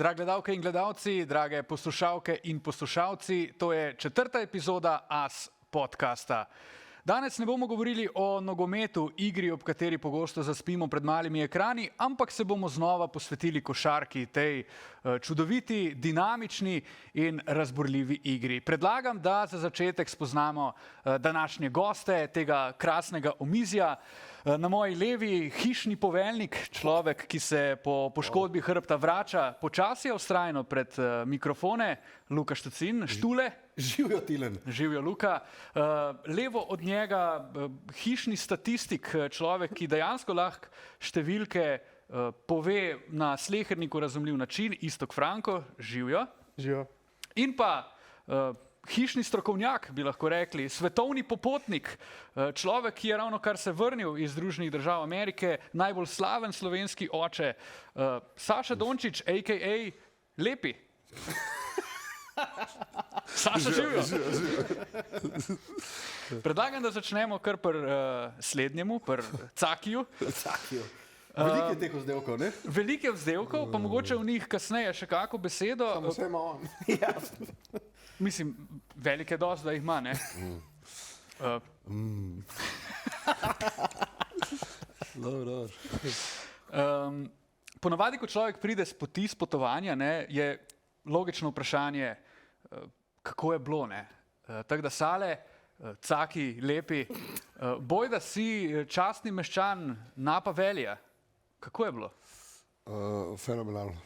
Drage gledalke in gledalci, drage poslušalke in poslušalci, to je 4. epizoda AS podcasta. Danes ne bomo govorili o nogometu, igri, ob kateri pogosto zaspimo pred malimi ekrani, ampak se bomo znova posvetili košarki, tej čudoviti, dinamični in razburljivi igri. Predlagam, da za začetek spoznamo današnje goste tega krasnega omizja. Na moji levi hišni poveljnik, človek, ki se po poškodbi hrbta vrača počasi vztrajno pred mikrofone, Luka Štucin, Štule. Živijo, Tilen. Živijo, Luka. Levo od njega hišni statistik, človek, ki dejansko lahko številke pove na sleherniku razumljiv način, Iztok Franko, živijo. Živijo. In pa hišni strokovnjak, bi lahko rekli, svetovni popotnik, človek, ki je ravno kar se vrnil iz Združenih držav Amerike, najbolj slaven slovenski oče, Saša Dončić, a.k.a. Lepi. Saša, živijo. Predlagam, da začnemo kar pri slednjemu, pri Cakiju. Veliko je teh vzdevkov, ne? Veliko je vzdevkov, pa mogoče v njih kasneje še kako besedo. Samo vse ima on. Mislim, velik je dosti, da jih ima, ne? Ponavadi, ko človek pride s poti, s potovanja, ne, je logično vprašanje, kako je bilo, ne? Tako da Sale, Caki, Lepi, boj, da si častni meščan Napa Valleyja. Kako je bilo? Fenomenalno.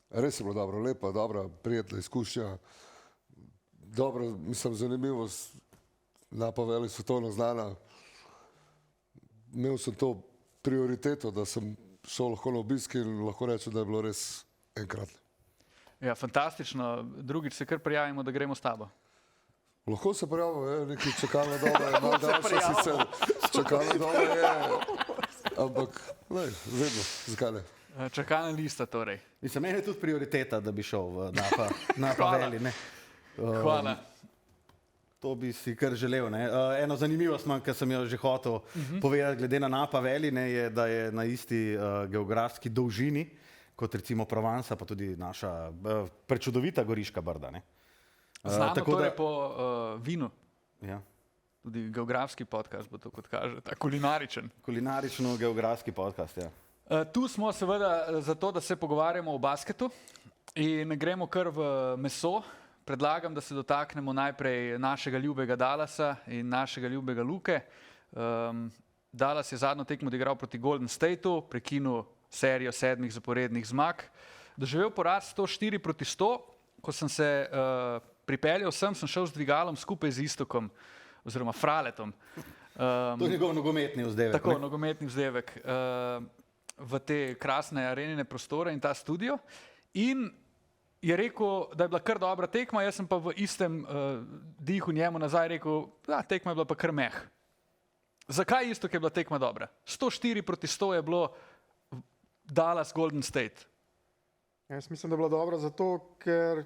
Res je bilo dobro, lepa, dobra, prijetna izkušnja. Dobro, mislim, zanimivost, Napa Valley svetovno znana. Imel sem to prioriteto, da sem šel lahko na obisk in lahko rečem, da je bilo res enkratno. Ja, fantastično. Drugič se kar prijavimo, da gremo s tabo. Lahko se prijavimo, je, neki čakalna doba je malo daljša sicer. Čakalna doba je, ampak ne, vedno, zakaj ne? Čakalna lista torej. Mislim, meni je tudi prioriteta, da bi šel v Napa Valley, ne? Hvala. To bi si kar želel, ne? Eno zanimivost imam, ki sem jo že hotel povedati glede na Napa Valley, ne, je, da je na isti geografski dolžini, kot recimo Provansa, pa tudi naša prečudovita Goriška Brda, ne? Znamo torej po vinu. Ja. Tudi geografski podcast bo to, kot kaže, ta kulinaričen. Kulinarično-geografski podcast, ja. Tu smo seveda zato, da se pogovarjamo o basketu in gremo kar v meso. Predlagam, da se dotaknemo najprej našega ljubega Dallasa in našega ljubega Luke. Dallas je zadnjo tekmo odigral proti Golden Stateu, prekinil serijo 7 zaporednih zmag. Doživel poraz 104-100. Ko sem se pripeljal sem šel z dvigalom skupaj z Istokom, oziroma Fraletom. To je njegov nogometni vzdevek. Tako, nogometni vzdevek v te krasne arenine prostore in ta studio. In je rekel, da je bila kar dobra tekma, jaz sem pa v istem dihu njemu nazaj rekel, da tekma je bila pa kar meh. Zakaj Istok je bila tekma dobra? 104-100 je bilo Dallas Golden State. Jaz mislim, da je bila dobra zato, ker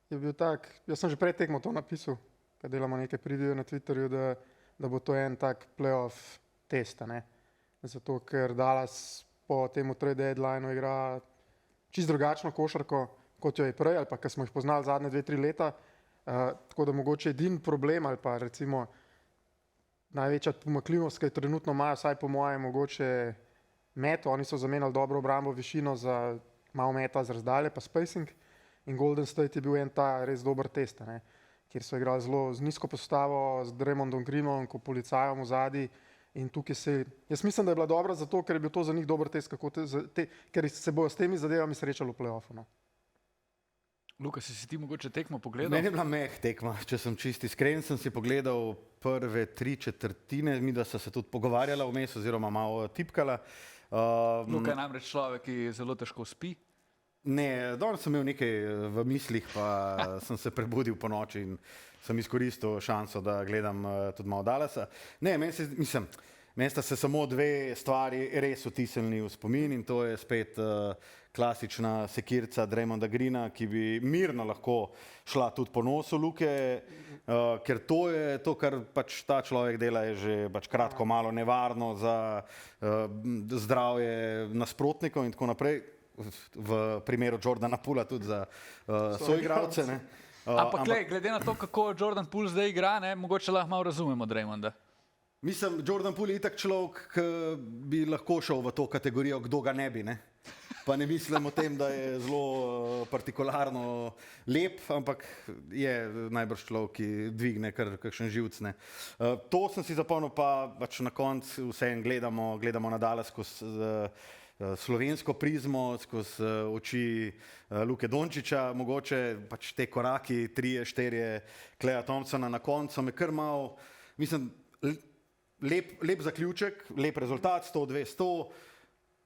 je bil tak, jaz sem že pred tekmo to napisal, kad delamo nekaj preview na Twitterju, da bo to en tak playoff test, ne? Zato, ker Dallas po temu trade deadlineu igra čist drugačno košarko, kot jo je prej, ali pa kar smo jih poznali zadnje 2-3 leta. Tako da mogoče edin problem, ali pa recimo največja pomanjkljivost, ki jo trenutno imajo, vsaj po mojem, mogoče met. Oni so zamenjali dobro obrambo, višino za malo meta z razdalje, pa spacing. In Golden State je bil en ta res dober test, ne? Kjer so igrali zelo z nizko postavo, z Draymondom Greenom, ko policajem v zadnji. In tukaj jaz mislim, da je bila dobra zato, ker je bil to za njih dober test, ker se bojo s temi zadevami srečali v play-offu. No? Luka, si ti mogoče tekmo pogledal? Meni je bila meh tekma, če sem čisti iskren, sem si pogledal prve 3/4, mi da so se tudi pogovarjala vmes oziroma malo tipkala. Luka je namreč človek, ki zelo težko spi. Ne, danes sem imel nekaj v mislih, pa sem se prebudil po noči in sem izkoristil šanso, da gledam tudi malo Dallasa. Ne, meni sta se samo dve stvari res vtisnili v spomin in to je spet klasična sekirca Draymonda Greena, ki bi mirno lahko šla tudi po nosu Luke, ker to je to, kar pač ta človek dela, je že pač kratko malo nevarno za zdravje nasprotnikov in tako naprej. v primeru Jordana Poola tudi za soigralce. Ne. Ampak glede na to, kako Jordan Poole zdaj igra, ne, mogoče lahko malo razumemo Draymonda. Mislim, Jordan Poole je itak človek, ki bi lahko šel v to kategorijo, kdo ga ne bi. Ne? Pa ne mislim o tem, da je zelo partikularno lep, ampak je najbrž človek, ki dvigne kakšen živc. Ne? To sem si zapomnil, pa pač na koncu vseeno gledamo nadalje skozi slovensko prizmo, skozi oči Luke Dončiča, mogoče pač te koraki, 3, 4, Kleja Thompsona na koncu, me kar malo, mislim, lep zaključek, lep rezultat, 102, 100,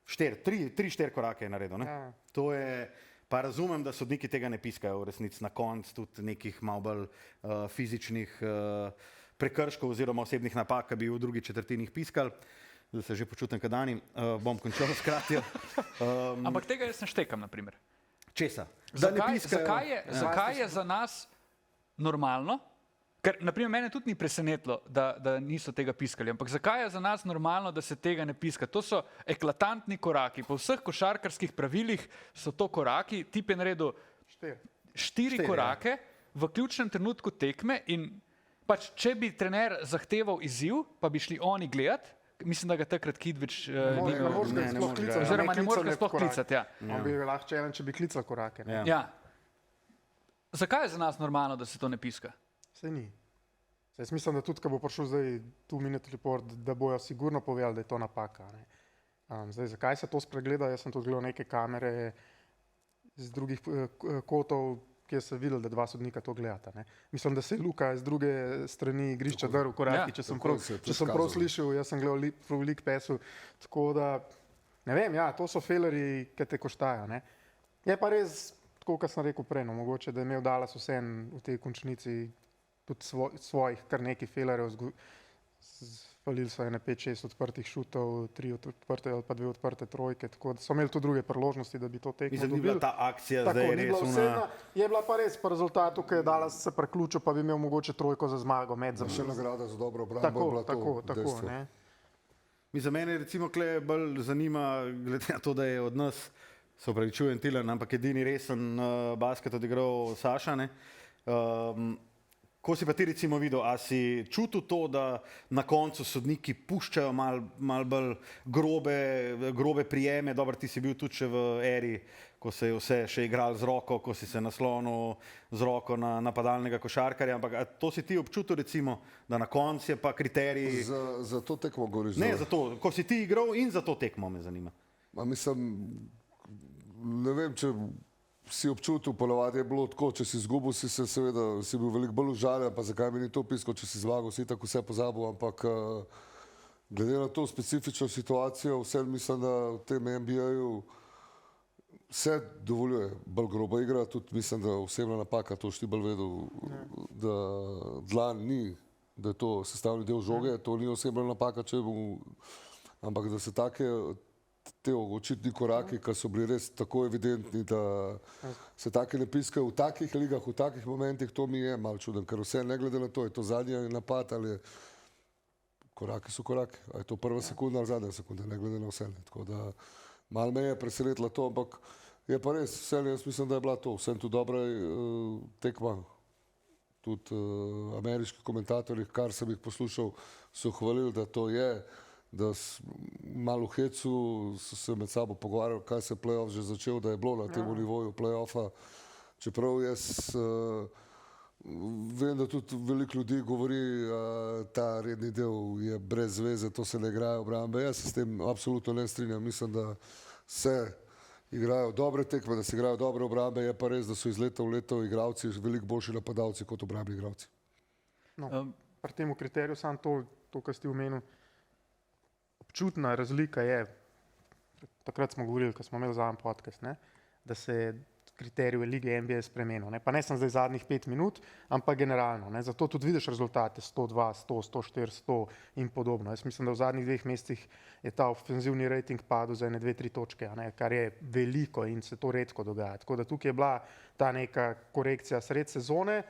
3-4 korake je naredil. Ne? Ja. To je, pa razumem, da sodniki tega ne piskajo v resnici na koncu, tudi nekih malo bolj fizičnih prekrškov oziroma osebnih napak, ki bi v drugi četrtini piskali. Zdaj se že počutim kadani, bom končal s kratijo. Ampak tega jaz ne štekam, na primer. Česa? Zakaj je za nas normalno, ker naprimer mene tudi ni presenetilo, da niso tega piskali, ampak zakaj je za nas normalno, da se tega ne piska? To so eklatantni koraki, po vseh košarkarskih pravilih so to koraki, tip je naredil 4 korake v ključnem trenutku tekme in pač, če bi trener zahteval izziv, pa bi šli oni gledati, mislim, da ga takrat Kidvič ne moreš sploh klicati. Oziroma ne moreš ga sploh klicati, ja. On bi lahko čelen, če bi klical korake. Ne? Ja. Zakaj je za nas normalno, da se to ne piska? Saj ni. Jaz mislim, da tudi, ko bo prišel zdaj 2-minute report, da bojo sigurno povedali, da je to napaka. Zdaj, zakaj se to spregleda? Jaz sem tudi gledal neke kamere z drugih kotov, kjer se videl, da 2 sodnika to gledata. Ne? Mislim, da se je Luka z druge strani igrišča drl koraki, če sem prav slišal, jaz sem gledal v League Passu, tako da, ne vem, ja, to so failerji, ki te koštajo. Ne? Je pa res, tako kot sem rekel prej, no, mogoče, da je imel Dallas vseeno v tej končnici tudi svojih kar nekaj failerjev, falili so ene 5-6 odprtih šutov, 3 odprte ali pa 2 odprte trojke, tako da so imeli tudi druge priložnosti, da bi to tekmo dobili. Ni bila ta akcija tako, zdaj res vsedna, je bila pa res po rezultatu, ki je Dallas se preključil, pa bi imel mogoče trojko za zmago. Še nagrada za dobro obrambo. Tako, ne. Za mene recimo bolj zanima, glede na to, da je od nas, se opravičujem Tilen, ampak edini resen basket odigral Saša, ne? Ko si pa ti recimo videl, a si čutil to, da na koncu sodniki puščajo mal bolj grobe prijeme, dobro, ti si bil tudi še v eri, ko se je vse še igral z roko, ko si se naslonil z roko na napadalnega košarkarja, ampak to si ti občutil recimo, da na koncu je pa kriterij... Za to tekmo govoriš? Ne, za to, ko si ti igral in za to tekmo me zanima. Mislim, ne vem, če... Si občutil, ponovadi je bilo tako, če si izgubil, si bil veliko bolj užaljen, pa zakaj mi ni to piskal, če si zmagal, si tako vse pozabil, ampak glede na to specifično situacijo, vse mislim, da v tem NBA-ju vse dovoljuje bolj groba igra, tudi mislim, da osebna napaka, to šti bolj vedel, da dlan ni, da je to sestavni del žoge, to ni osebna napaka, ampak da se te očitni koraki, ki so bili res tako evidentni, da se take ne piskajo v takih ligah, v takih momentih, to mi je malo čuden, ker vse ne glede na to, je to zadnji napad ali koraki so koraki, a je to prva sekunda ali zadnja sekunda, ne glede na vse. Tako da malo me je presenetilo to, ampak je pa res, vse jaz mislim, da je bila to, vsem tu dobra tekma. Tudi ameriški komentatorji, kar sem jih poslušal, so hvalili, da to je, da malo v hecu so se med sabo pogovarjali, kaj se play-off že začel, da je bilo na tem nivoju play-offa. Čeprav jaz vem, da tudi veliko ljudi govori, ta redni del je brez veze, to se ne igrajo obrambe. Jaz se s tem absolutno ne strinjam. Mislim, da se igrajo dobre tekme, da se igrajo dobre obrambe, je pa res, da so iz leta v leto igralci veliko boljši napadalci kot obrambni igralci. No, pri tem kriteriju sam to, kar ste omenili, občutna razlika je, takrat smo govorili, ko smo imeli zadnji podcast, ne, da se je kriterij v lige NBA spremenil. Ne. Pa ne sem zdaj zadnjih 5 minut, ampak generalno. Ne. Zato tudi vidiš rezultate 102, 100, 104, 100 in podobno. Jaz mislim, da v zadnjih 2 mesecih je ta ofenzivni rating padel za 1-2-3 točke, ne, kar je veliko in se to redko dogaja. Tako da tukaj je bila ta neka korekcija sred sezone.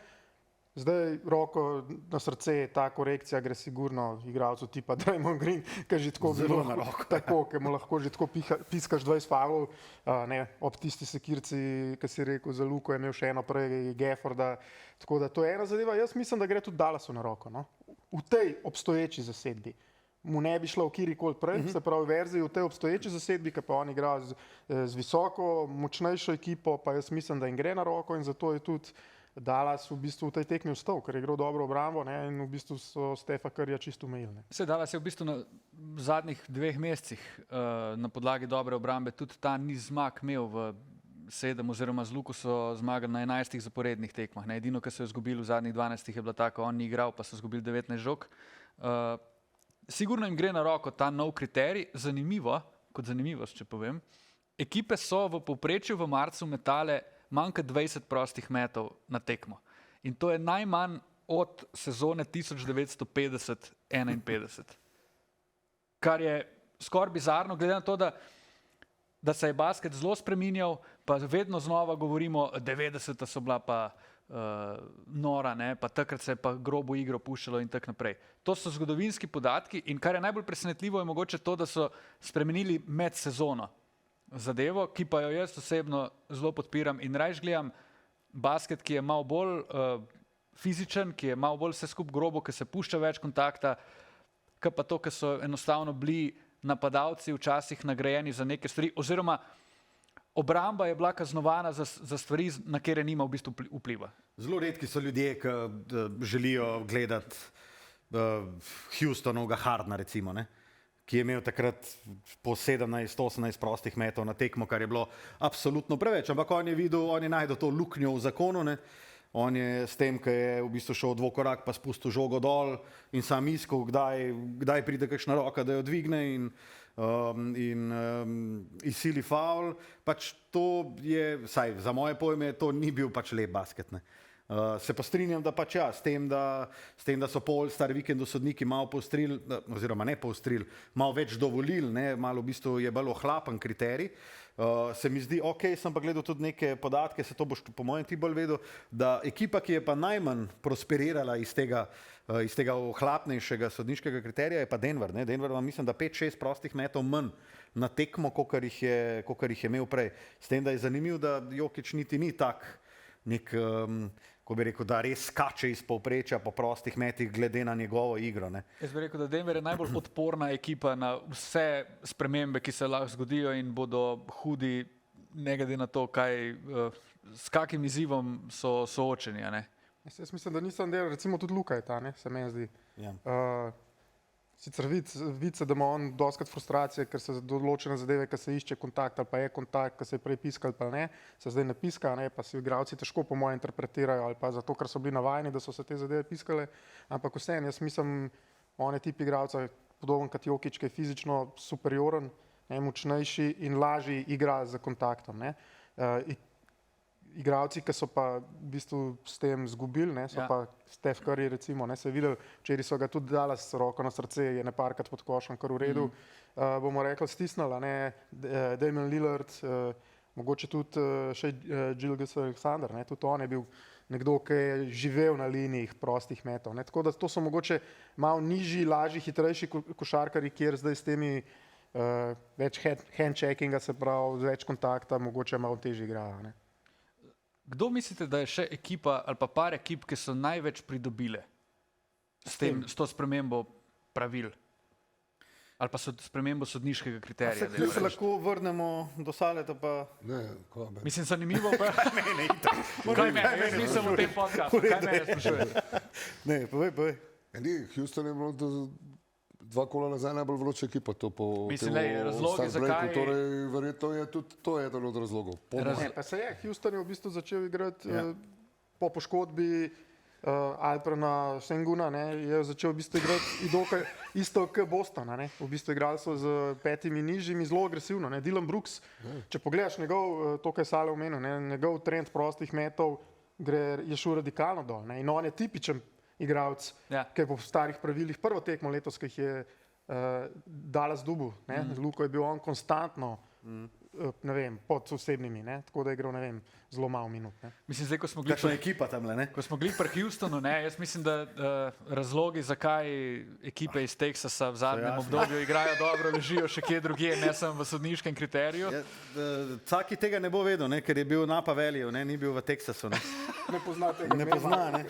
Zdaj, roko na srce, ta korekcija gre sigurno igralcu tipa Draymond Green, ki že tako Zelo na roko. Tako, ki mu lahko že tako piskaš 20 faulov, ob tisti sekirci, ki si rekel za Luko, je imel še eno prej Gefforda. Tako da to je ena zadeva. Jaz mislim, da gre tudi Dallasu na roko. No? V tej obstoječi zasedbi. Mu ne bi šlo v kjerikoli prej, se pravi verziji v tej obstoječi zasedbi, ki pa on igra z visoko, močnejšo ekipo, pa jaz mislim, da jim gre na roko in zato je tudi Dallas v bistvu v tej tekmi vstal, ker je igral dobro obrambo, ne, in v bistvu so Stefa Curryja čisto umejili. Se Dallas je v bistvu na zadnjih 2 mesecih na podlagi dobre obrambe tudi ta niz zmag imel v 7 oziroma z Luko so zmagali na 11 zaporednih tekmah. Ne. Edino, kar so izgubili v zadnjih 12 je bilo tako, on ni igral, pa so izgubili 19 žog. Sigurno jim gre na roko ta nov kriterij. Zanimivo, kot zanimivost, če povem, ekipe so v povprečju v marcu metale manj kot 20 prostih metov na tekmo. In to je najmanj od sezone 1950-51. Kar je skoraj bizarno, glede na to, da se je basket zelo spreminjal, pa vedno znova govorimo, 90-ta so bila pa nora, ne? Pa takrat se je pa grobo igro puščalo in tako naprej. To so zgodovinski podatki in kar je najbolj presenetljivo je mogoče to, da so spremenili med sezono zadevo, ki pa jo jaz osebno zelo podpiram in rajš gledam basket, ki je malo bolj fizičen, ki je malo bolj vse skup grobo, ki se pušča več kontakta, kot pa to, ki so enostavno bili napadalci včasih nagrajeni za neke stvari, oziroma obramba je bila kaznovana za stvari, na kere nima v bistvu vpliva. Zelo redki so ljudje, ki želijo gledati Houstonovega Hardna, recimo, ne? Ki je imel takrat po 17-18 prostih metov na tekmo, kar je bilo absolutno preveč. Ampak on je videl, on je najdel to luknjo v zakonu, ne? On je s tem, ki je v bistvu šel dvokorak, pa spustil žogo dol in sam iskal, kdaj pride kakšna roka, da jo dvigne in izsili faul. Pač to je, vsaj za moje pojme, to ni bil pač lep basket, ne? Se pa strinjam, da pač ja, s tem, da so po All-Star vikendu sodniki malo poostrili, oziroma ne poostrili, malo več dovolili, ne, malo v bistvu je bolj ohlapen kriterij. Se mi zdi, ok, sem pa gledal tudi neke podatke, se to boš po mojem ti bolj vedel, da ekipa, ki je pa najmanj prosperirala iz tega ohlapnejšega sodniškega kriterija, je pa Denver. Ne? Denver ima, mislim, da 5-6 prostih metov manj na tekmo, kakor jih je imel prej. S tem, da je zanimiv, da Jokić niti ni tak nek, ko bi rekel, da res skače iz povprečja po prostih metih glede na njegovo igro. Ne? Jaz bi rekel, da Denver je najbolj odporna ekipa na vse spremembe, ki se lahko zgodijo in bodo hudi, ne glede na to, s kakim izzivom so soočeni. Ne? Jaz mislim, da nisem del, recimo tudi Luka je ta, ne, se meni zdi. Ja. Sicer vidi se, da ima on doskrat frustracije, ker se določene zadeve, ki se išče kontakt ali pa je kontakt, ki se je prej piskal ali pa ne, se zdaj ne piska, ne, pa si igralci težko po mojem interpretirajo ali pa zato, ker so bili navajeni, da so se te zadeve piskale, ampak vseeno, jaz mislim, on je tip igralca, podoben kot Jokić, ki je fizično superioren, ne, močnejši in lažji igra z kontaktom. Ne. Igralci, ki so pa v bistvu s tem zgubili, ne, so pa Steph Curry, recimo, ne, se je videl, včeraj so ga tudi dali s roko na srce, je neparkrat pod košem, kar v redu, bomo rekli, stisnila, ne, Damian Lillard, mogoče tudi še Gilgeous-Alexander, ne, tudi on je bil nekdo, ki je živel na linijih prostih metov, ne, tako da to so mogoče malo nižji, lažji, hitrejši košarkari, kjer zdaj s temi več handcheckinga, se pravi, več kontakta, mogoče malo težje igrajo, ne. Kdo mislite, da je še ekipa ali pa par ekip, ki so največ pridobile s to spremembo pravil? Ali pa spremembo sodniškega kriterija? Se lahko vrnemo do Saleta pa... Ne, ko me. Mislim, zanimivo pa... Mene itak. Kaj mene? Jaz nisem v tem podcastu. Kaj mene sprašuje? Ne, povej. Houston je bilo 2 kola nazaj najbolj vroča ekipa. Mislim, razlogi zakaj... Torej, verjetno je tudi to eden od razlogov. Ne, pa se je, Houston je v bistvu začel igrati po poškodbi Alperna Senguna, ne, je začel v bistvu igrati isto kot Bostona. Ne. V bistvu igrali so z 5 nižjimi zelo agresivno. Ne. Dylan Brooks, če pogledaš njegov, to, kaj je Sale omenil, ne, njegov trend prostih metov je šel radikalno dol. Ne. In on je tipičen igralec, ki je po starih pravilih prvo tekmo letos, ki jih je Dallas dubu. Luko je bil on konstantno ne vem, pod osebnimi, ne? Tako da je igral, ne vem, zelo malo minut. Ne? Mislim, zdaj, ko smo glih Kakšna ekipa tam, ne? Ko smo bili pri Houstonu, ne, jaz mislim, da razlogi, zakaj ekipe iz Teksasa v zadnjem jasni. obdobju igrajo dobro, ležijo še kje drugje, ne samo v sodniškem kriteriju. Caki tega ne bo vedel, ne? Ker je bil na Paveliju, ne? Ni bil v Teksasu. Ne, Ne poznate ga. ne pozna. Ne?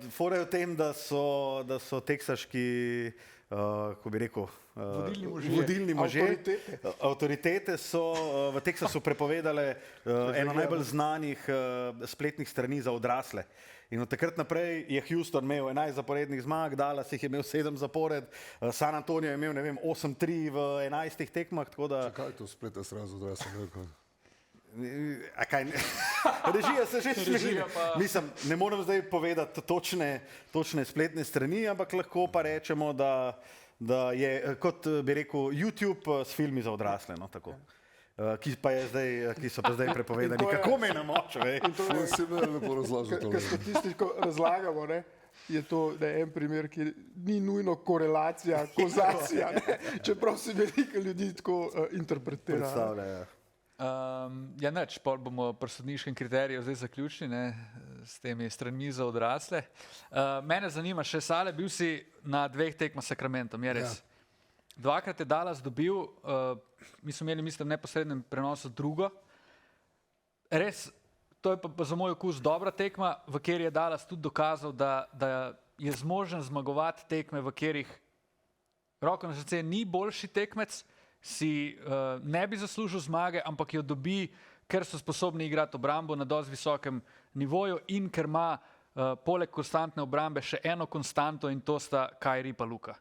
Fora je v tem, da so teksaški, kako bi rekel, vodilni možje. Avtoritete so v Teksasu prepovedale eno najbolj znanih spletnih strani za odrasle. In od takrat naprej je Houston imel 11 zaporednih zmag, Dallas jih je imel 7 zapored, San Antonio je imel, ne vem, 8-3 v 11 tekmah, tako da... Kaj je to spleta srazu odrasel? A kaj ne? Režija se že Režija smili. pa- Mislim, ne morem zdaj povedati točne spletne strani, ampak lahko pa rečemo, da je, kot bi rekel, YouTube s filmi za odrasle, no, tako. Ki so pa zdaj prepovedani. In to je- Kako me na moč, vej? To si me lepo razložil. Ker statistiko razlagamo, ne? Je to da je en primer, ki ni nujno korelacija, kozacija, ne? Čeprav se veliko ljudi tako interpretira. Predstavljajo. Ja, nič, pol bomo pri sodniškem kriteriju zdaj zaključili, ne, s temi stranmi za odrasle. Mene zanima še, Sale, bil si na 2 tekmah s Sacramentom, je res? Ja. Dvakrat je Dallas dobil, mi smo imeli, mislim, v neposrednem prenosu drugo. Res, to je pa za moj okus dobra tekma, v kateri je Dallas tudi dokazal, da je zmožen zmagovati tekme, v katerih roko na srce ni boljši tekmec, si ne bi zaslužil zmage, ampak jo dobi, ker so sposobni igrati obrambo na dosti visokem nivoju in ker ima poleg konstantne obrambe še eno konstanto in to sta Kyrie pa Luka.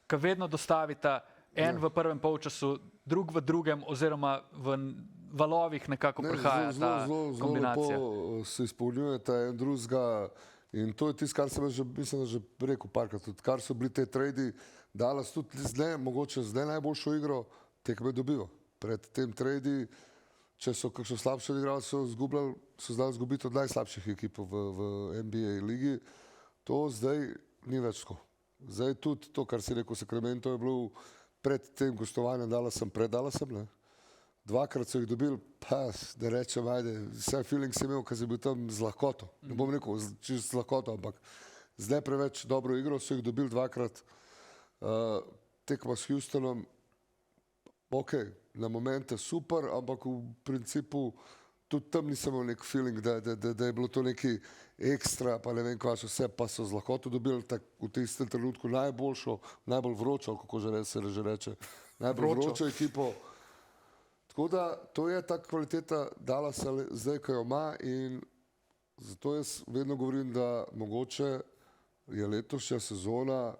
Ki vedno dostavita en v prvem polčasu, drug v drugem oziroma v valovih nekako prihaja ta kombinacija. Zelo lepo se izpolnjujeta en drugega in to je tisto, kar sem že, mislim, da že rekel parkrat, tudi kar so bili te tradi, Dallas tudi zdaj, mogoče zdaj najboljšo igro tekme dobijo. Pred tem tradi, če so kakšno slabše odigrali, so znali izgubiti od najslabših ekip v NBA ligi. To zdaj ni več tako. Zdaj tudi to, kar si rekel, Sacramento je bilo pred tem gostovanjem Dallasom, pred Dallasom, ne? Dvakrat so jih dobili, pa da rečem, ajde, vse feeling si imel, ker si bil tam z lahkoto. Ne bom rekel čisto z lahkoto, ampak zdaj preveč dobro igro so jih dobili dvakrat. Tekma s Houstonom, ok, na momente super, ampak v principu tudi tam nisem imel nek feeling, da je bilo to neki ekstra, pa ne vem kaj še vse, pa so z lahkoto dobili v tistem trenutku najboljšo, najbolj vročo, kako se že reče, najbolj vročo ekipo. Tako da to je ta kvaliteta Dallasa zdaj, ko jo ima in zato jaz vedno govorim, da mogoče je letošnja sezona,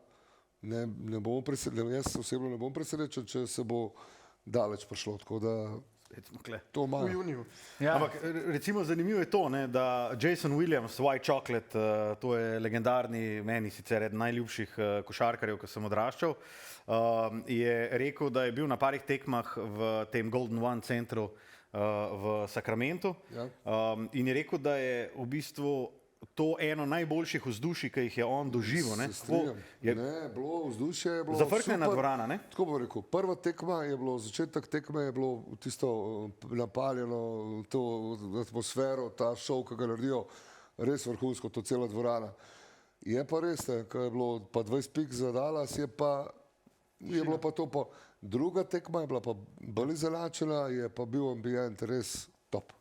ne bomo presenečeni, jaz osebno ne bom presenečen, če se bo daleč prišlo, tako da to ima. V juniju. Ja. Ampak recimo zanimivo je to, ne, da Jason Williams, White Chocolate, to je legendarni, meni sicer eden najljubših košarkarjev, ko sem odraščal, je rekel, da je bil na parih tekmah v tem Golden One centru v Sacramentu, Ja. In je rekel, da je v bistvu to eno najboljših vzdušij, ki jih je on doživel. Ne? Se strinjam. Je Ne, bilo vzdušje je bilo zafrknjena super. dvorana, ne? Tako bom rekel, prva tekma je bilo, začetek tekme je bilo tisto napaljeno, to atmosfero, ta šov, ki ga naredijo, res vrhunsko, to cela dvorana. Je pa res, ko je bilo pa 20 pik za Dallas, je bilo pa to pa. Druga tekma je bila pa bolj izenačena, je pa bil ambient res top.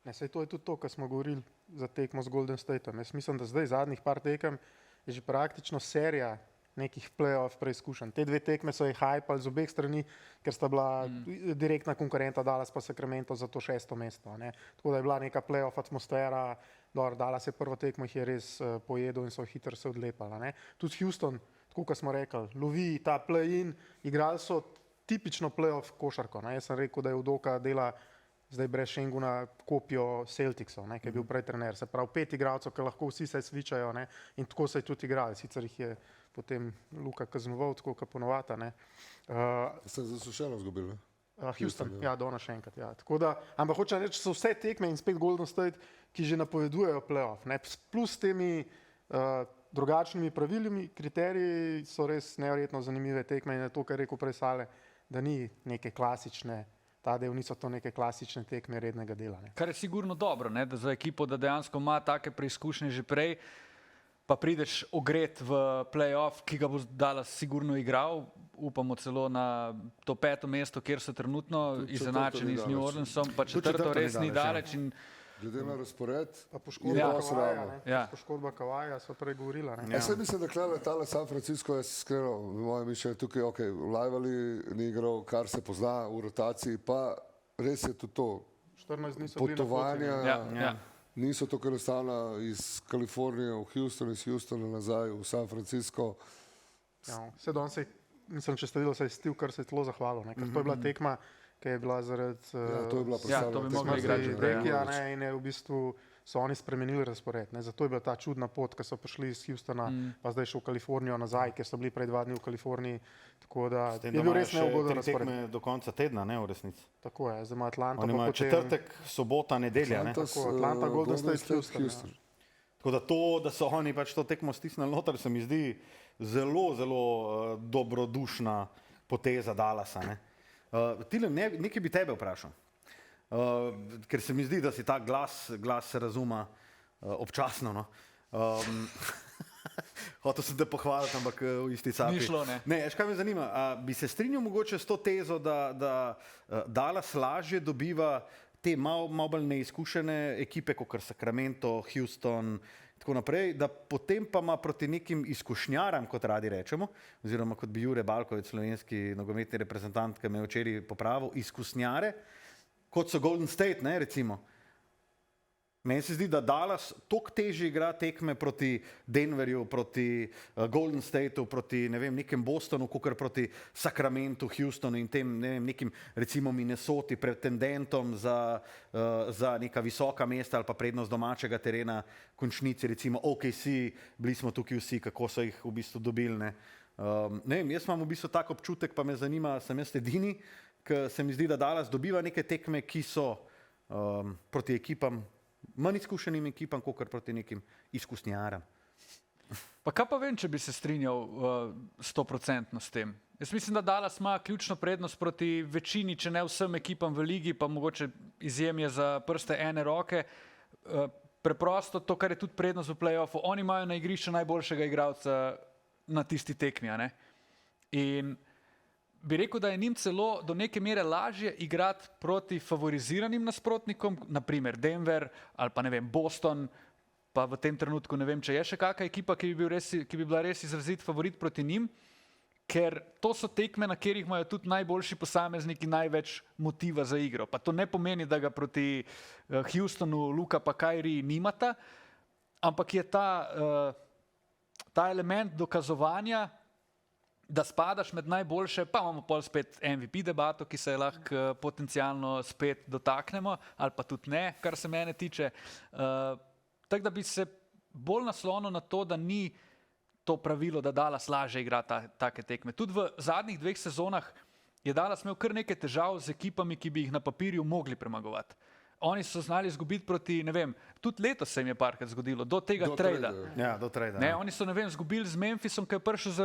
Ne, saj to je tudi to, kar smo govorili za tekmo z Golden Stateom. Jaz mislim, da zdaj zadnjih par tekem je že praktično serija nekih play-off preizkušenj. Te 2 tekme so jih hypali z obeh strani, ker sta bila direktna konkurenta Dallas pa Sacramento za to 6. mesto. Ne. Tako da je bila neka play-off atmosfera, Dallas je prvo tekmo jih je res pojedel in so hitro se odlepali. Ne. Tudi Houston, tako kot smo rekli, lovi ta play-in, igrali so tipično play-off košarko. Ne. Jaz sem rekel, da je Udoka dela zdaj brez Šenguna kopijo Celticsov, ne, ki je bil prej trener. Se pravi 5 igralcev, ki lahko vsi se svičajo, ne, in tako se je tudi igrali. Sicer jih je potem Luka kaznoval, tako kot ponovata. Ste zasušeno izgubili, ne? Houston, ja, Dona še enkrat. Ja. Tako da, ampak hočem reči, so vse tekme in spet Golden State, ki že napovedujejo playoff. Ne, plus temi drugačnimi pravilimi, kriteriji so res neverjetno zanimive tekme in je to, kar je rekel prej Sale, da ni neke klasične ta del niso to neke klasične tekme rednega dela. Ne. Kar je sigurno dobro, ne, da za ekipo, da dejansko ima take preizkušnje že prej, pa prideš ogret v play-off, ki ga bo Dallas sigurno igral, upamo celo na to 5. mesto, kjer so trenutno izenačeni z New Orleansom, pa četrto res ni daleč. In glede na razpored, Pa poškodba Ja. Kavaja, ne. Ja. Poškodba Kavaja, so prej govorila. Ne. Jaz mislim, da klele tale San Francisco, jaz iskreno, v mojem mišljenju tukaj, ok, Lively ni igral, kar se pozna v rotaciji, pa res je tudi to, 14 dni so bili na poti, potovanja, ne. ja. niso tako enostavna iz Kalifornije v Houston, iz Houstona nazaj v San Francisco. Ja, vse danes se, mislim, če ste videli, se je Steve Kerr se je telo zahvalil, ne, ker to je bila tekma, ki je bila zaradi Ja, to je bila Ja, to bi predstavljena mogli tekma igrati za že prej, ja. Brekija, Norwich. ne, in je v bistvu so oni spremenili razpored. Ne. Zato je bila ta čudna pot, ker so prišli iz Houstona, pa zdaj šel v Kalifornijo nazaj, ker so bili prej 2 dni v Kaliforniji. Tako da S tem, je da bil imajo res še neugoden 3 razpored. tekme do konca tedna, ne v resnici. Tako je, zdaj ima Atlanta. Oni pa imajo potem- četrtek, sobota, nedelja. Ne? Atlantas, Tako, Atlanta, Golden State, Houston, Houston. Tako da to, da so oni pač to tekmo stisnili noter, se mi zdi zelo, zelo dobrodušna poteza Dallasa. Ne? Tile, nekaj bi tebe vprašal. Ker se mi zdi, da si ta glas se razuma občasno. No? Hotel sem te pohvaliti, ampak v isti capi. Ni šlo, ne. Ne, kaj me zanima, a bi se strinjal mogoče s to tezo, da Dallas lažje dobiva te malo bolj neizkušene ekipe, kot Sacramento, Houston, tako naprej, da potem pa ima proti nekim izkušnjaram, kot radi rečemo, oziroma kot bi Jure Balković, slovenski nogometni reprezentant, ki me je včeraj popravil, izkušnjare, kot so Golden State, ne, recimo. Meni se zdi, da Dallas toliko težje igra tekme proti Denverju, proti Golden Stateu, proti ne vem, nekem Bostonu, kot proti Sacramentu, Houstonu in tem ne vem, nekim recimo Minnesoti, pretendentom za neka visoka mesta ali pa prednost domačega terena, končnici, recimo OKC, bili smo tukaj vsi, kako so jih v bistvu dobili. Ne vem, jaz imam v bistvu tak občutek, pa me zanima, sem jaz edini, ker se mi zdi, da Dallas dobiva neke tekme, ki so proti ekipam, manj izkušenim ekipam, kot proti nekim izkušnjaram. Pa kaj pa vem, če bi se strinjal 100% s tem? Jaz mislim, da Dallas ima ključno prednost proti večini, če ne vsem ekipam v ligi, pa mogoče izjemje za prste ene roke. Preprosto to, kar je tudi prednost v play-offu, oni imajo na igrišču najboljšega igralca na tisti tekmi. A ne? In bi rekel, da je njim celo do neke mere lažje igrati proti favoriziranim nasprotnikom, naprimer Denver ali pa ne vem, Boston, pa v tem trenutku ne vem, če je še kakšna ekipa, ki bi bila res izrazit favorit proti njim, ker to so tekme, na katerih imajo tudi najboljši posamezniki največ motiva za igro. Pa to ne pomeni, da ga proti Houstonu, Luka pa Kyrie nimata, ampak je ta element dokazovanja, da spadaš med najboljše, pa imamo pol spet MVP debato, ki se je lahko potencialno spet dotaknemo, ali pa tudi ne, kar se mene tiče. Tako da bi se bolj naslonil na to, da ni to pravilo, da Dallas lažje igra take tekme. Tudi v zadnjih 2 sezonah je Dallas imel kar nekaj težav z ekipami, ki bi jih na papirju mogli premagovati. Oni so znali izgubiti proti, ne vem, tudi letos se jim je parkrat zgodilo, do tega trejda. Ja, do trejda. Ne, oni so, ne vem, izgubili z Memphisom, ki je prišel z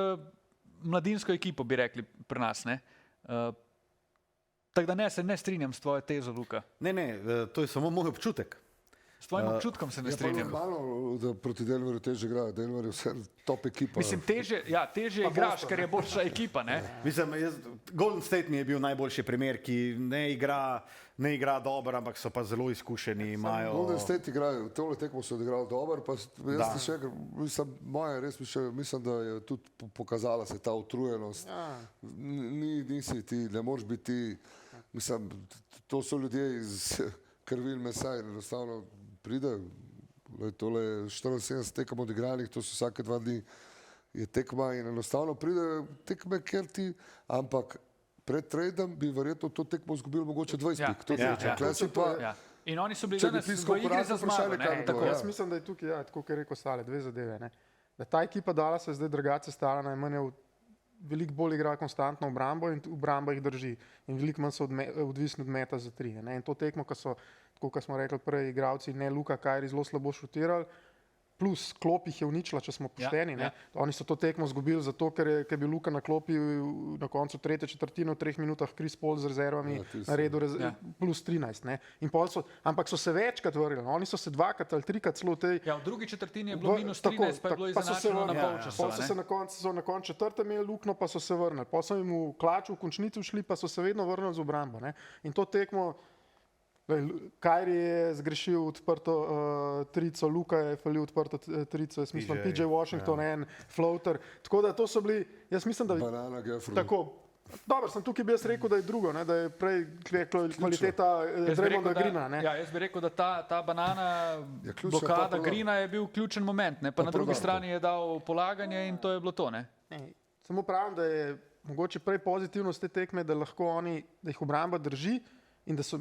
mladinsko ekipo, bi rekli pri nas. Tako da ne, se ne strinjam s tvojo tezo, Luka. Ne, to je samo moj občutek. S tvojim občutkom se ne Je pa strinjam. normalno, da proti Denverju teže igra. Denver je vse top ekipa. Mislim, težje igraš, ker je boljša ekipa. Ne? Mislim, Golden State mi je bil najboljši primer, ki ne igra dobro, ampak so pa zelo izkušeni. Golden State igrajo, tole tekmo so odigrali dobro, pa jaz ti še enkrat, mislim, da je tudi pokazala se ta utrujenost. Ja. Nisi ti, ne moreš biti ti, mislim, to so ljudje iz krvi in mesa in enostavno pride, tole 74 tekem odigranih, to so vsake 2 dni je tekma in enostavno pride tekme, ker ti, ampak pred tradom bi verjetno to tekmo izgubili mogoče 20 pik. To je pa. Ja. In oni so bili Če bi danes tiskal v igri korak, za zmago. vprašanje, kaj bi Tako. bilo, Jaz mislim, da je tukaj, tako kot je rekel Sale, 2 zadeve. Ne. Da ta ekipa Dallasa je zdaj drugače stala, najmanj je veliko bolj igra konstantno obrambo in obramba jih drži. In veliko manj so odvisni od meta za 3. Ne. In to tekmo, ko so, tako kot smo rekli prej, igralci ne Luka Kyrie zelo slabo šutirali, plus klop jih je uničila, če smo pošteni. Ja. Oni so to tekmo izgubili zato, ker je bil Luka na klopi na koncu tretje četrtine v 3 minutah, Chris Paul z rezervami naredil plus 13. Ne? Ampak so se večkrat vrnili, oni so se 2krat ali 3krat celo v tej... Ja, v drugi četrtini je bilo minus 13, pa je bilo izenačeno na polčasu. Pol so se na koncu četrtem imeli luknjo, pa so se vrnili. Pol so jim v klaču, v končnici šli, pa so se vedno vrnili z obrambo. Ne? In to tekmo Kyrie je zgrešil odprto trico, Luka je falil odprto trico, jaz mislim PJ Washington, en floater. Tako da to so bili, jaz mislim, da Banana Gafford. tako. Dobro, sem tukaj bi jaz rekel, da je drugo, ne, da je prej kvaliteta Draymonda Greena. Ne. Ja, jaz bi rekel, da ta banana blokada Greena je bil ključen moment, ne, pa na drugi strani je dal polaganje in to je bilo to. Ne. Samo pravim, da je mogoče prej pozitivnost te tekme, da lahko oni, da jih obramba drži, in da so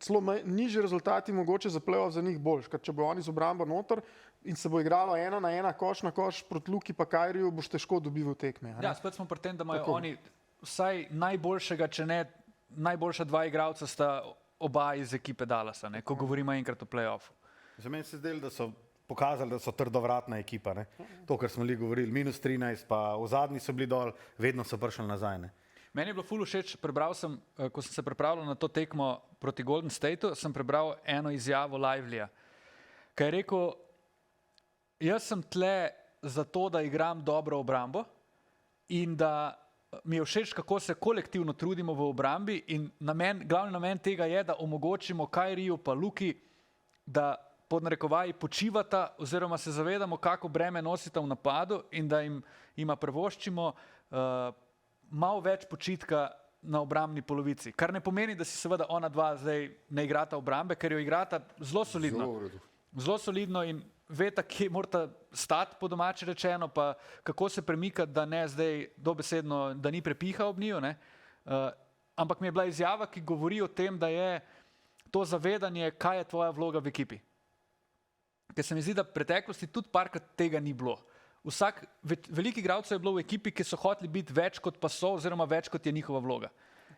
celo nižji rezultati mogoče za play-off za njih boljši, ker če bo oni z obrambo noter in se bo igralo 1-1 koš na koš proti Luki pa Kyriju, boš težko dobival tekme. Ja, spet smo pri tem, da imajo oni vsaj najboljšega, če ne najboljša 2 igralca sta oba iz ekipe Dallasa, ne, ko govorimo enkrat o play-offu. Za meni se zdelo, da so pokazali, da so trdovratna ekipa. Ne? To, kar smo li govorili, minus 13, pa v zadnji so bili dol, vedno so prišli nazaj. Ne? Meni je bilo ful všeč, prebral sem, ko sem se pripravljal na to tekmo proti Golden Stateu, sem prebral eno izjavo Livelyja, ki je rekel, jaz sem tle zato, da igram dobro obrambo in da mi je všeč, kako se kolektivno trudimo v obrambi in glavni namen tega je, da omogočimo Kyriju pa Luki, da pod narekovaji počivata oziroma se zavedamo, kako breme nosita v napadu in da jima privoščimo malo več počitka na obrambni polovici. Kar ne pomeni, da si seveda ona dva zdaj ne igrata obrambe, ker jo igrata zelo solidno. Zelo solidno in veta, kje morata stati po domače rečeno, pa kako se premikati, da ne zdaj dobesedno, da ni prepiha ob njiju. Ampak mi je bila izjava, ki govori o tem, da je to zavedanje, kaj je tvoja vloga v ekipi. Ker se mi zdi, da v preteklosti tudi parkrat tega ni bilo. Veliko igralcev je bilo v ekipi, ki so hoteli biti več kot pa so, oziroma več kot je njihova vloga.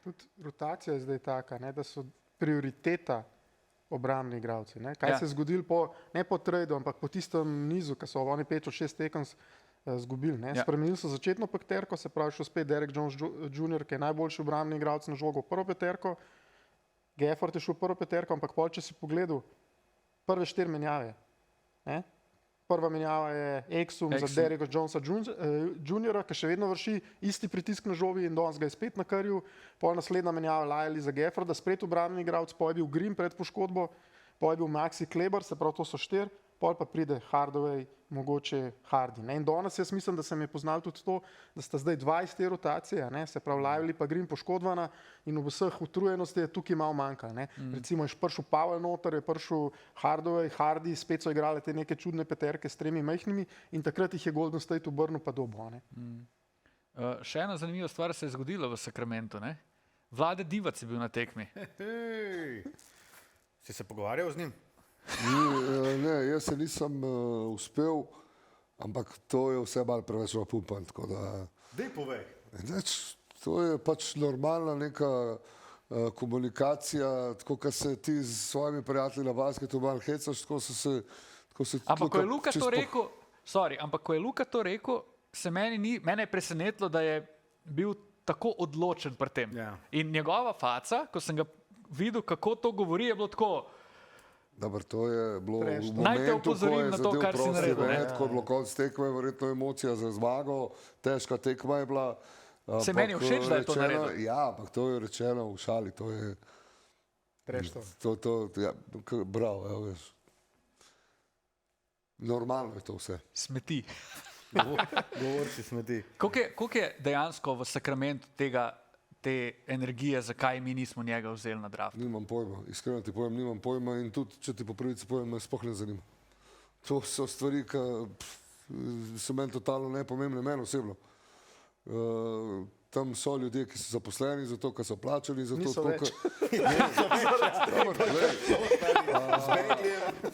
Tudi rotacija je zdaj taka, ne, da so prioriteta obrambni igralci. Ne. Kaj se je zgodilo ne po tradu, ampak po tistem nizu, ki so oni 5 od 6 tekem zgubili. Spremenili so začetno peterko, se pravi šel spet Derek Jones Jr., ki je najboljši obrambni igralec na žogo v prvo peterko. Gafford je šel v prvo peterko, ampak pol, če si pogledal prve 4 menjave. Ne. Prva menjava je Exum za Dereka Jonesa Jr., ki še vedno vrši isti pritisk na žogi in danes ga je spet na Curryju. Pol naslednja menjava Lively za Gafforda, spet obrambni igralec, pol je bil Green pred poškodbo, pol je bil Maxi Kleber, se pravi to so 4, pol pa pride Hardaway, mogoče Hardy. Ne? In danes jaz mislim, da sem je poznal tudi to, da sta zdaj 20 te rotacije, ne? Se pravi Lively pa Green poškodvana in v vseh utrujenosti je tukaj malo manjka. Recimo je prišel Powell noter, je prišel Hardaway, Hardy, spet so igrali te neke čudne peterke s 3 majhnimi in takrat jih je Golden State obrnil pa dobo. Še ena zanimiva stvar se je zgodila v Sacramentu. Ne? Vlade Divac je bil na tekmi. Si se pogovarjal z njim? Ne, jaz se nisem uspel, ampak to je vse malo preveč napumpan. Dej povej. To je pač normalna neka komunikacija, tako kot se ti z svojimi prijatelji na basketu malo hecaš, tako se... Ampak ko je Luka to rekel, ampak ko je Luka to rekel, se mene je presenetilo, da je bil tako odločen pri tem. Ja. In njegova faca, ko sem ga videl, kako to govori, je bilo tako... Dobar, to je bilo v Naj te momentu, opozorim na to, kar si naredil. Ko je bilo konc tekme, verjetno emocija za zmago, težka tekma je bila. Se meni je všeč, da je to naredil. Ja, ampak to je rečeno v šali, to je... Ja, bravo, evo veš. Normalno je to vse. Smeti. Govorci smeti. Koliko je dejansko v Sacramentu te energije, zakaj mi nismo njega vzeli na draft? Nimam pojma, iskreno ti povem, nimam pojma in tudi, če ti po prvici povem, me sploh ne zanima. To so stvari, ki so meni totalno nepomembne, meni osebno. Tam so ljudje, ki so zaposleni, zato, ker so plačali, zato, niso več.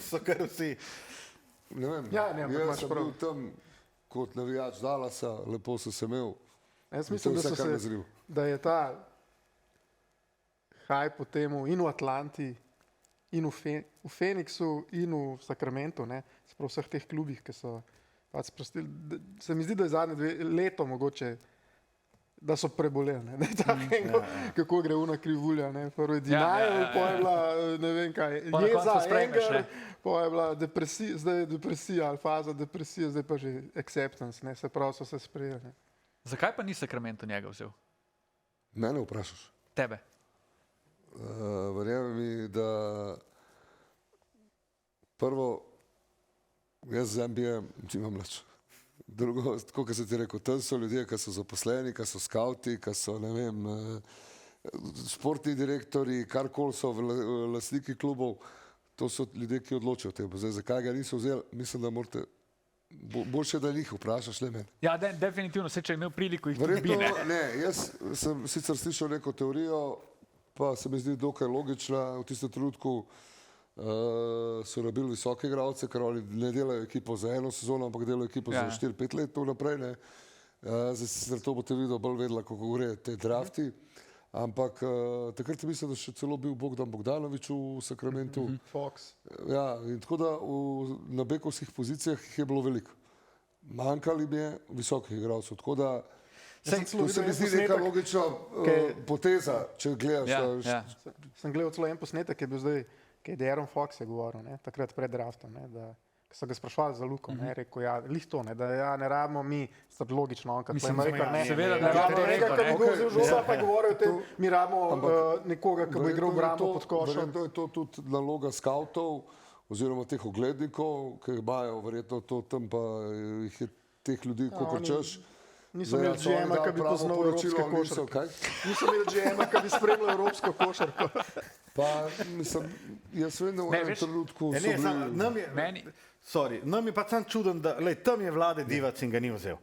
So kar vsi. Ne vem, jaz sem bil tam kot navijač Dallasa, lepo sem se imel. Jaz mislim, da je ta hype po temu in v Atlanti in v Feniksu, in v Sacramentu, ne, sprav vseh teh klubih, ki so pač sprostili. Se mi zdi, da je zadnje 2 leta mogoče, da so preboleli, ne, kako gre una krivulja, ne, prvo je denial, po je bila, ne vem kaj, jeza, anger, po je bila depresija, zdaj je depresija, ali faza depresije, zdaj pa že acceptance, ne, se pravi, so se sprejeli, ne. Zakaj pa ni Sacramento njega vzel? Mene vprašaš. Tebe? Verjamem mi, da prvo, jaz z NBA nimam nič. Drugo, tako kot sem ti rekel, tam so ljudje, ki so zaposleni, ki so skauti, ki so, ne vem, športni direktori, karkoli so lastniki klubov, to so ljudje, ki odločajo o tem. Zdaj, zakaj ga niso vzeli, mislim, da morate, boljše, da njih vprašaš, ne meni. Ja, definitivno, če je imel priliko jih tudi bi, Verjetno, ne, jaz sem sicer slišal neko teorijo, pa se mi zdi dokaj logična. V tistem trenutku so rabili visoke igralce, ker oni ne delajo ekipo za 1 sezono, ampak delajo ekipo za 4-5 let naprej. Zdaj to boste videli, bolj vedela, kako gre te drafti. Ampak takrat mislim, da še celo bil Bogdan Bogdanović v Sacramentu. Fox. Ja, in tako da na bekovskih pozicijah jih je bilo veliko. Manjkali mi je visokih igralcev, tako da to se mi zdi neka logična poteza, če gledaš. Sem gledal celo en posnetek, ki je bil zdaj, ki je De'Aaron Fox je govoril, ne, takrat pred draftom, ne, da so ga sprašvali za Luko, ne, rekel, ja, lih to, ne, da ja, ne rabimo mi, sta logično, on, Mislim, ne, seveda, ne rabimo rekel, nekaj, ki bi ga vzel žoga, pa je govoril o tem, mi rabimo nekoga, ki bo igral obrambo pod košem. Verjetno je to tudi naloga skautov oziroma teh oglednikov, ki imajo verjetno to tam, pa jih je teh ljudi, kolikor češ. Niso imeli GM-a, ki bi poznal evropsko košarko. Niso imeli GM-a, ki bi spremljal evropsko košarko. Pa, mislim, jaz vem, da v enem trenutku so bili... Nam je pa tam čuden, da tam je Vlade Divac in ga ni vzel.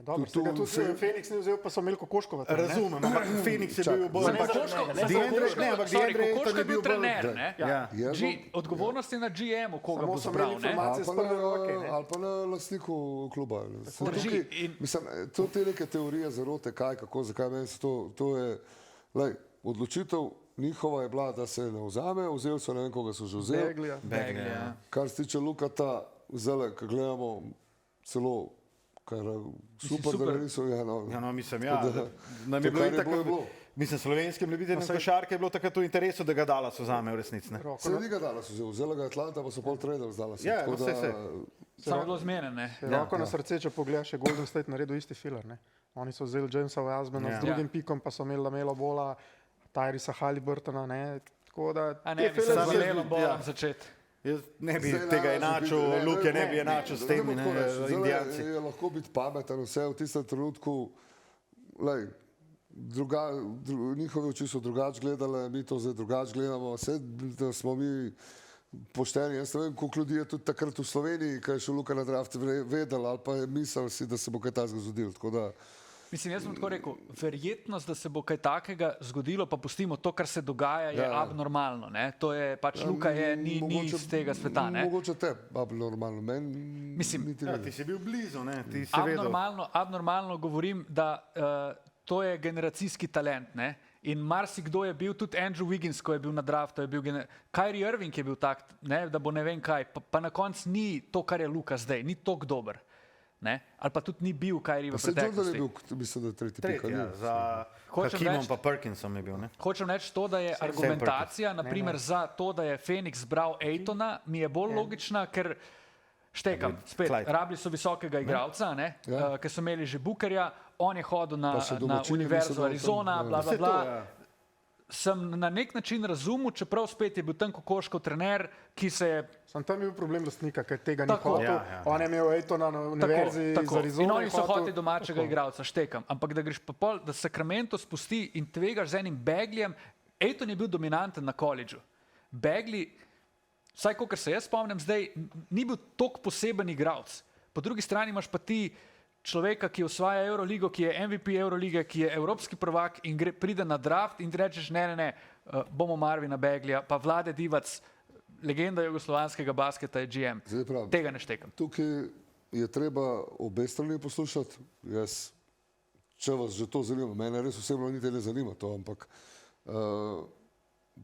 Dobro, se ga tudi Feniks ni vzel, pa so imeli Kokoškova. Razumem, ampak Feniks je bil bolj... Kokoško je bil trener, ne? Odgovornost je na GM-u, koga bo zbral, ne? Ali pa na lastniku kluba. Mislim, to te neke teorije zarote, kaj, kako, zakaj meni se to je... Odločitev njihova je bila, da se ne vzame, vzeli so, ne vem, koga so že vzeli. Beglija. Kar se tiče Lukata, zdaj, ko gledamo celo, kar super, da niso, mislim, nam je bilo tako, mislim, slovenskim ljubiteljem košarke je bilo takrat v interesu, da ga Dallas vzame v resnici. Se ni ga Dallas vzel, vzela ga Atlanta, pa so pol tradali z Dallasom. Ja, vse. Samo je bilo zmeren, ne? Roko na srce, če pogledaš, je Golden State naredil isti filar, ne? Oni so vzeli Jamesa Wisemana z drugim pikom, pa so imeli Lamelo Bola, Tyresa Haliburtona, ne? Tako da... A ne, bi se z Lamelom Bolom začeti. Jaz ne bi tega enačil, Luke ne bi enačil s temi Indijanci. Je lahko biti pameten, vse v tistem trenutku, njihovi oči so drugače gledali, mi to zdaj drugače gledamo, vse da smo mi pošteni. Jaz ne vem, koliko ljudi je tudi takrat v Sloveniji, kaj je šel Luka na draft, vedel ali pa je mislil si, da se bo kaj takega zgodilo. Mislim, jaz sem tako rekel, verjetnost, da se bo kaj takega zgodilo, pa pustimo to, kar se dogaja, je abnormalno, ne? To je pač Luka ni iz tega sveta, ne? Mogoče te abnormalno, mislim, ti si bil blizu, ne? Ti si abnormalno govorim, da to je generacijski talent, ne? In marsikdo je bil, tudi Andrew Wiggins, ko je bil na draftu, je bil Kyrie Irving je bil tak, ne, da bo ne vem kaj, pa na koncu ni to, kar je Luka zdaj, ni toliko dober. Ne? Ali pa tudi ni bil Kyrie v preteklosti. Jordan je bil, mislim, da tretji pika. Za Hakimom pa Perkinsom je bil. Ne? Hočem reči to, da je argumentacija, naprimer za to, da je Phoenix bral Aytona, mi je bolj logična, ker štekam, spet, rabili so visokega igralca, ker so imeli že Bookerja, on je hodil na univerzo Arizona, bla, bla, bla. Sem na nek način razumel, čeprav spet je bil tam Kokoškov trener, ki se je... Sam tam je bil problem lastnika, ker tega ni hotel. On je imel Aytona na univerzi iz Arizona. In oni so hoteli domačega igralca, štekam. Ampak da greš pa pol, da Sacramento spusti in tvegaš z enim Bagleyem. Ayton je bil dominanten na koledžu. Bagley, vsaj kolikor se jaz spomnim zdaj, ni bil toliko poseben igralec. Po drugi strani imaš pa ti človeka, ki osvaja Euroligo, ki je MVP Eurolige, ki je evropski prvak in pride na draft in ti rečeš, ne, bomo Marvina Bagleyja, pa Vlade Divac, legenda jugoslovanskega basketa je GM. Tega ne štekam. Tukaj je treba obe strani poslušati. Če vas že to zanima, mene res osebno niti ne zanima to, ampak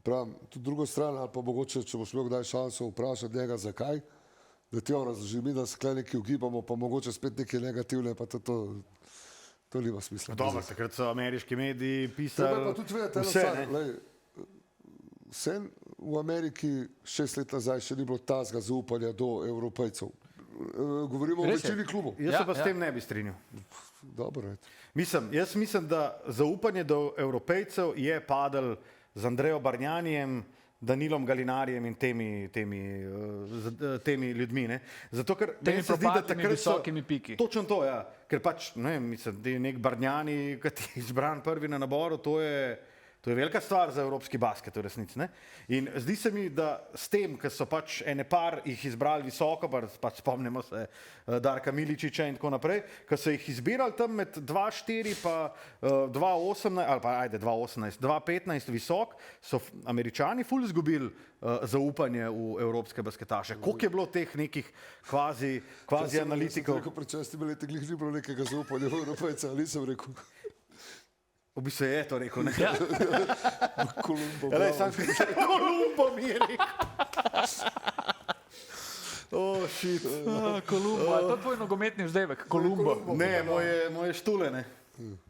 pravim, tudi drugo stran, ali pa mogoče, če boš imel kdaj šanso vprašati njega, zakaj, da ti on razloži, mi da se kle nekaj ugibamo, pa mogoče spet nekaj negativne, pa to nima smisla. Dobro, takrat so ameriški mediji Treba pisali pa tudi vedeti, vse, eno stvar, vse v Ameriki 6 let nazaj še ni bilo tazga zaupanja do Evropejcev. Govorimo o Res je. večini klubov. Jaz se pa s tem ne bi strinjal. Dobro, Jaz mislim, da zaupanje do Evropejcev je padlo z Andrejo Barnjanijem, Danilom Galinarijem in temi ljudmi. Ne? Zato, ker Temi meni se zdi, da propadlimi takrat so visokimi piki. Točno to, ja. Ker pač, ne vem, mislim, da je nek Barnjani, ki je izbran prvi na naboru, to je velika stvar za evropski basket v resnici. Ne? In zdi se mi, da s tem, ker so pač ene par jih izbrali visoko, pač spomnimo se Darka Miličiča in tako naprej, ker so jih izbirali tam med 2-4 pa 2-18, ali pa ajde 2-18, 2-15 visok, so Američani ful izgubili zaupanje v evropske basketaše. Koliko je bilo teh nekih kvazi analitikov? Rekel, pred 6 leti glih ni bilo nekega zaupanja v Evropejce, ali nisem rekel. V bistvu je to rekel, ne? Ja. Kolumbo, Lej, bravo. sam Kolumbo mi je rekel. Oh, shit. Kolumbo, a je to tvoj nogometni vzdevek? Kolumbo. Ne, moje štule, ne.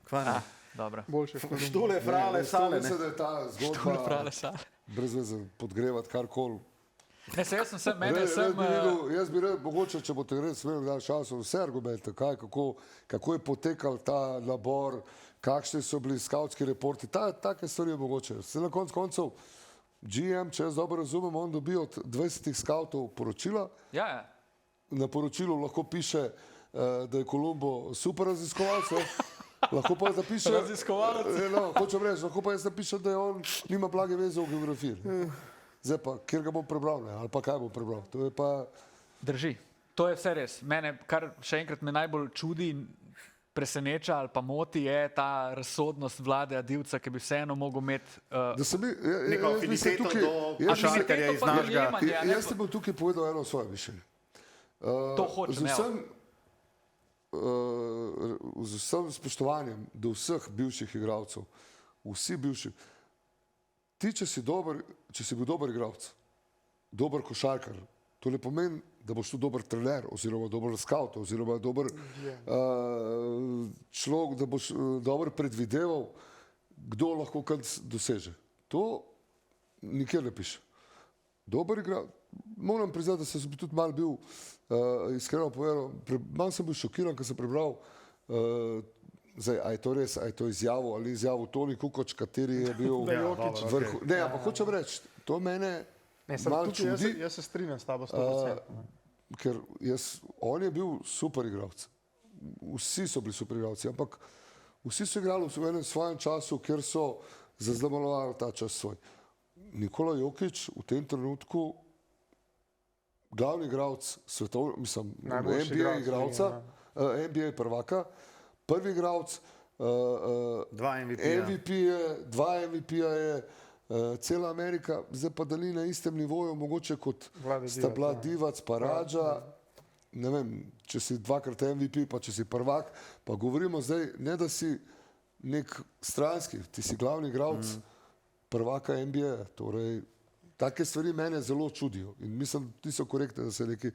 Kva ne? Dobro. Boljše kot Štule, frale, sale, ne. Mislim, da je ta zgodba Sale. brez veze podgrevati karkoli. Ne, se jaz sem se, mene sem... Jaz bi rekel, mogoče, če boste res imeli dan šanso, vse argumente, kako je potekal ta nabor, kakšni so bili skautski reporti, take stvari je mogoče. Se na koncu GM, če jaz dobro razumem, on dobi od 20 skautov poročila. Ja, ja. Na poročilu lahko piše, da je Kolumbo super raziskovalec, ne? Lahko pa zapiše... Raziskovalec. No, hočem reči, lahko pa jaz napišem, da je on nima blage veze v geografiji. Ne? Zdaj pa, kjer ga bom prebral, ne? Ali pa kaj bom prebral. To je pa... Drži. To je vse res. Mene, kar še enkrat me najbolj čudi, preseneča ali pa moti, je ta razsodnost Vlade Adivca, ki bi vseeno mogel imeti... Da se mi... Neko afiniteto do košarkarja iz pa našega. dojemanje, a ne? Jaz ti bom tukaj povedal eno svoje mišljenje. To hočem, ja. Z vsem spoštovanjem do vseh bivših igralcev, vsi bivši, ti, če si bil dober igralec, dober košarkar, to ne pomeni, da boš tu dober trener, oziroma dober scout, oziroma dober človek, da boš dobro predvideval, kdo lahko kaj doseže. To nikjer ne piše. Dober igralec. Moram priznati, da sem tudi malo bil, iskreno povedal, malo sem bil šokiran, ko sem prebral, zdaj, a je to res, a je to izjavo ali izjavo Toni Kukoč, kateri je bil vrhu. Ne, ampak hočem reči, to mene malo čudi. Jaz se strinjam s tabo 100%. Ker on je bil super igralec. Vsi so bili super igralci, ampak vsi so igrali v enem svojem času, kjer so zaznamovali ta čas svoj. Nikola Jokić v tem trenutku glavni igralec svetovnega, mislim, NBA igralca, NBA prvaka, prvi igralec, dva MVP-ja je, cela Amerika, zdaj pa da ni na istem nivoju, mogoče kot sta bila Divac pa Radža, ne vem, če si dvakrat MVP, pa če si prvak, pa govorimo zdaj, ne da si nek stranski, ti si glavni igralec prvaka NBA, torej take stvari mene zelo čudijo in mislim, da niso korektne, da se nekaj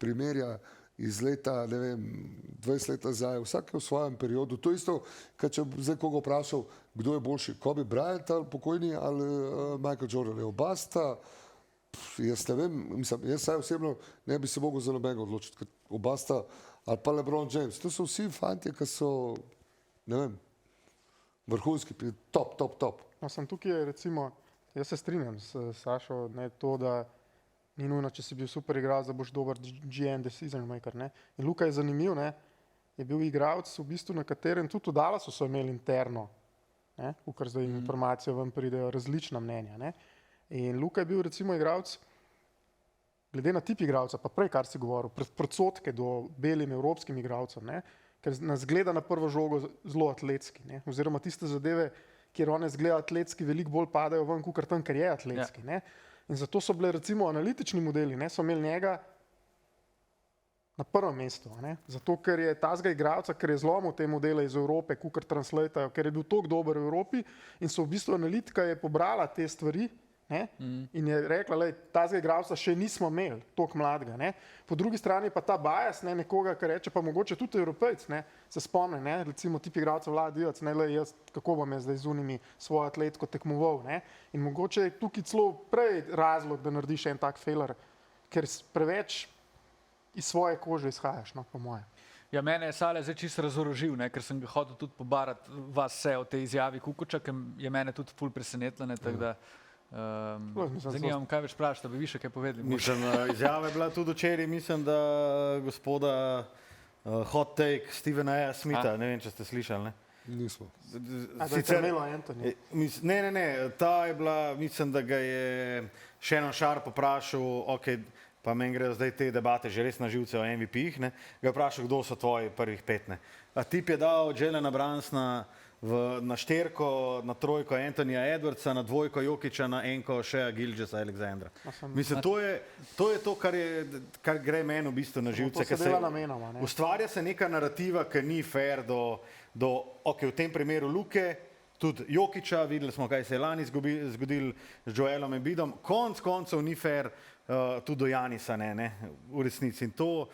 primerja iz leta, ne vem, 20 let nazaj, vsak je v svojem periodu. To isto, kad če zdaj koga vprašal, kdo je boljši, Kobe Bryant ali pokojni ali Michael Jordan, oba sta, jaz ne vem, mislim, jaz saj osebno ne bi se mogel za nobenega odločiti, ker oba sta, ali pa LeBron James, to so vsi fantje, ki so, ne vem, vrhunski, top. No, sem tukaj, recimo, jaz se strinjam s Sašo, ne, to, da ni nujno, če si bil super igralec, da boš dober GM decision maker. Ne. In Luka je zanimiv, ne, je bil igralec, v bistvu, na katerem tudi v Dallasu so imeli interno, kar zdaj informacije vam pridejo, različna mnenja. Ne. In Luka je bil recimo igralec, glede na tip igralca, pa prej, kar si govoril, predsodke do belim evropskim igralcem, ne, ker nas gleda na prvo žogo zelo atletski, ne, oziroma tiste zadeve, kjer one zgleda atletski, veliko bolj padajo ven, kukar tam, ker je atletski. Ja. In zato so bile recimo analitični modeli, so imeli njega na prvem mestu. Zato, ker je tazga igralca, ker je zlomil te modele iz Evrope, kukar translatajo, ker je bil toliko dober v Evropi in so v bistvu analitika je pobrala te stvari In je rekla, da tazga igralca še nismo imeli, toliko mladega. Ne? Po drugi strani pa ta bias, nekoga, ki reče, pa mogoče tudi Evropejc, se spomne, recimo tip igralca Vladijac, jaz kako bom jaz zdaj z unimi svojo atletko tekmoval. In mogoče je tukaj celo prej razlog, da narediš en tak failer, ker preveč iz svoje kože izhajaš, no, po moje. Ja, mene je Sale zdaj čisto razorožil, ker sem ga hotel tudi pobarati vas vse o tej izjavi Kukoča, ki je mene tudi ful presenetila, tako da zanimam, kaj več praviš, da bi vi še kaj povedali. Mislim, izjava je bila tudi včeraj, mislim, da gospoda hot take Stevena A. Smitha, ne vem, če ste slišali, ne? Nismo. Sicer Melo Anthony. Ne, ta je bila, mislim, da ga je še eno šar poprašal, pa meni grejo zdaj te debate že res na živce o MVP-jih, ga je vprašal, kdo so tvoji prvih 5. A tip je dal Jelena Brunsona na 4, na 3 Anthonyja Edwardsa, na 2 Jokića, na 1 Shea Gilgeousa Alexandra. Mislim, to je to, kar gre meni v bistvu na živce. To se dela namenoma. Ustvarja se neka narativa, ki ni fair v tem primeru Luke, tudi Jokića, videli smo, kaj se je lani zgodilo z Joelom Embiidom, koncev ni fair tudi do Janisa, ne, v resnici. In to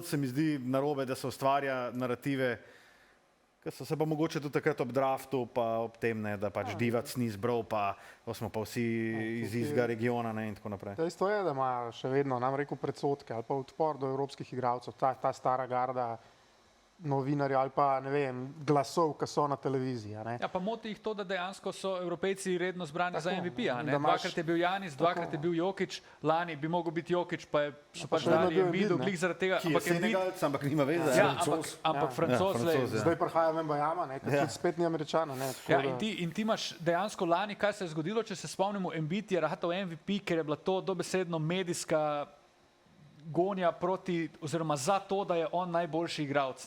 se mi zdi narobe, da se ustvarja narative, ki so se pa mogoče tudi takrat ob draftu, pa ob tem, da pač Divac ni zbral, pa smo pa vsi iz istega regiona in tako naprej. Dejstvo je, da ima še vedno, nam rekel, predsodke ali pa odpor do evropskih igralcev, ta stara garda novinarjev ali pa, ne vem, glasov, ki so na televiziji. Ja, pa moti jih to, da dejansko so Evropejci redno zbrani za MVP-ja. Dvakrat je bil Janis, dvakrat je bil Jokić, lani bi mogel biti Jokić, pa so pač dali Embiidu, glih zaradi tega. Ki je Senegalc, ampak nima veze. Ja, ampak Francoz. Zdaj prihaja Wembanyama, ker tudi spet ni Američana. Ja, in ti imaš dejansko lani, kaj se je zgodilo, če se spomnimo, Embiid je ratal MVP, ker je bila to dobesedno medijska gonja proti, oziroma za to, da je on najboljši igralec.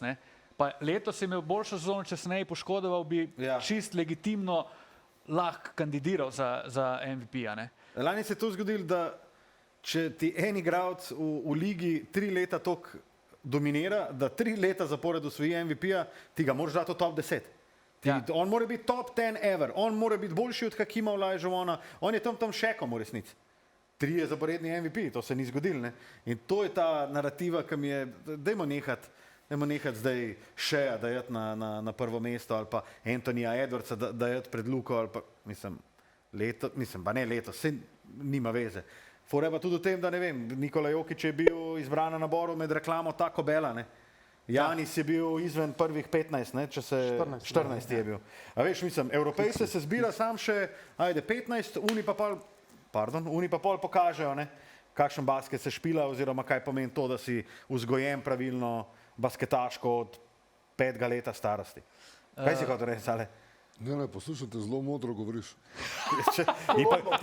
Pa letos je imel boljšo sezono, če se ne bi poškodoval, bi čist legitimno lahko kandidiral za MVP-ja. Lani se je to zgodilo, da če ti en igralec v ligi 3 leta toliko dominira, da 3 leta zapored osvoji MVP-ja, ti ga moraš dati v top 10. On mora biti top 10 ever, on mora biti boljši od Hakima Olajuwona, on je tam šekom v resnici. 3 zaporedni MVP, to se ni zgodilo. In to je ta narativa, ki mi je, dajmo nehati zdaj Shea dajati na prvo mesto ali pa Anthonyja Edwardsa dajati pred Luko ali pa, letos, se nima veze. Fora je pa tudi v tem, da ne vem, Nikola Jokić je bil izbran na naboru med reklamo Taco Bella, Janis je bil izven prvih 15, če se 14 je bil. A veš, mislim, Evropejce se zbira sam še, 15, oni pa pol pokažejo, kakšen basket se špila oziroma kaj pomeni to, da si vzgojen pravilno basketaško od 5 leta starosti. Kaj si hotel reči, Sale? Ne, poslušajte, zelo modro govoriš.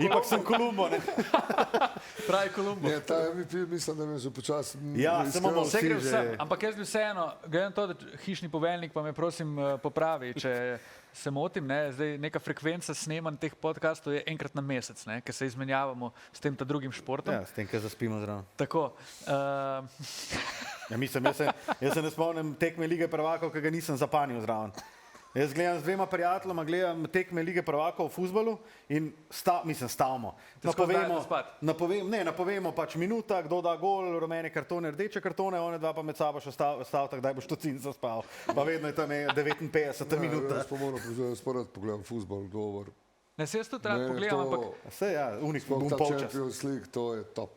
Ipak sem Kolumbo, ne? Pravi Kolumbo. Ne, ta MVP mislim, da me že počasi... Ja, samo vse gre vsem, ampak jaz bi vseeno, gledam to, da hišni poveljnik pa me prosim popravi, če se motim, zdaj neka frekvenca snemanj teh podcastov je enkrat na mesec, ker se izmenjavamo s tem ta drugim športom. Ja, s tem, ker zaspimo zraven. Tako. Ja, mislim, jaz se ne spomnim tekme Lige prvakov, ki ga nisem zapanil zraven. Jaz gledam z 2 prijateljama, gledam tekme Lige prvakov v fuzbalu in stavimo. Napovemo pač minuta, kdo da gol, rumene kartone, rdeče kartone, one dva pa med sabo še stavta, kdaj boš to cin zaspal. Pa vedno je tam 59 minuta. Jaz pa moram spored pogledam fuzbal, govor. Ne, se jaz tudi rad pogledam, ampak... Se ja, unik bom Ta polčas. Champions League, to je top.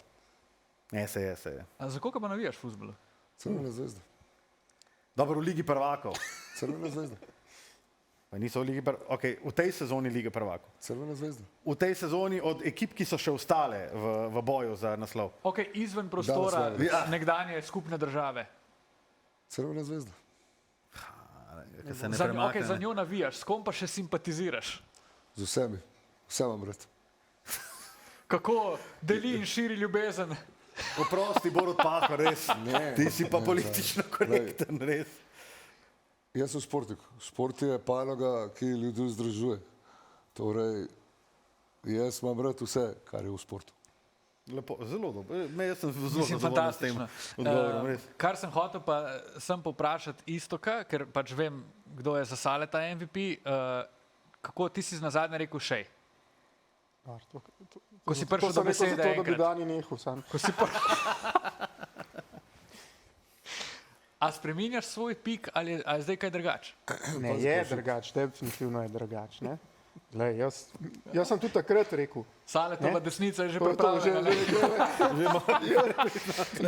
Ne, se je. A za koga pa navijaš v fuzbalu? Crvena zvezda. Dobro, v Ligi prvakov. Crvena zvezda. Pa niso v Ligi prvakov. Okay, v tej sezoni Lige prvakov. Crvena zvezda. V tej sezoni od ekip, ki so še ostale v boju za naslov. Ok, izven prostora nekdanje skupne države. Crvena zvezda. Za njo navijaš, s kom pa še simpatiziraš? Z vsemi. Vse vam rad. Kako deli in širi ljubezen? Oprosti, Borut Pahor, res. Ne, ti si pa politično korekten, res. Jaz sem športnik. Šport je panoga, ki ljudi združuje. Torej, jaz imam rad vse, kar je v športu. Lepo, zelo dobro. Jaz sem zelo zadovoljen s tem odgovorom, res. Kar sem hotel pa sem poprašati Istoka, ker pač vem, kdo je za Sale ta MVP. Kako ti si nazadnje rekel Shea? Ko si prišel do besede zato, da bi enkrat. Dani nehal sam. A spreminjaš svoj pik ali je zdaj kaj drugače? Ne, je drugač, definitivno je drugač. Ne? Glej, jaz sem tudi takrat rekel. Saletova desnica je že To je to, pripravljena.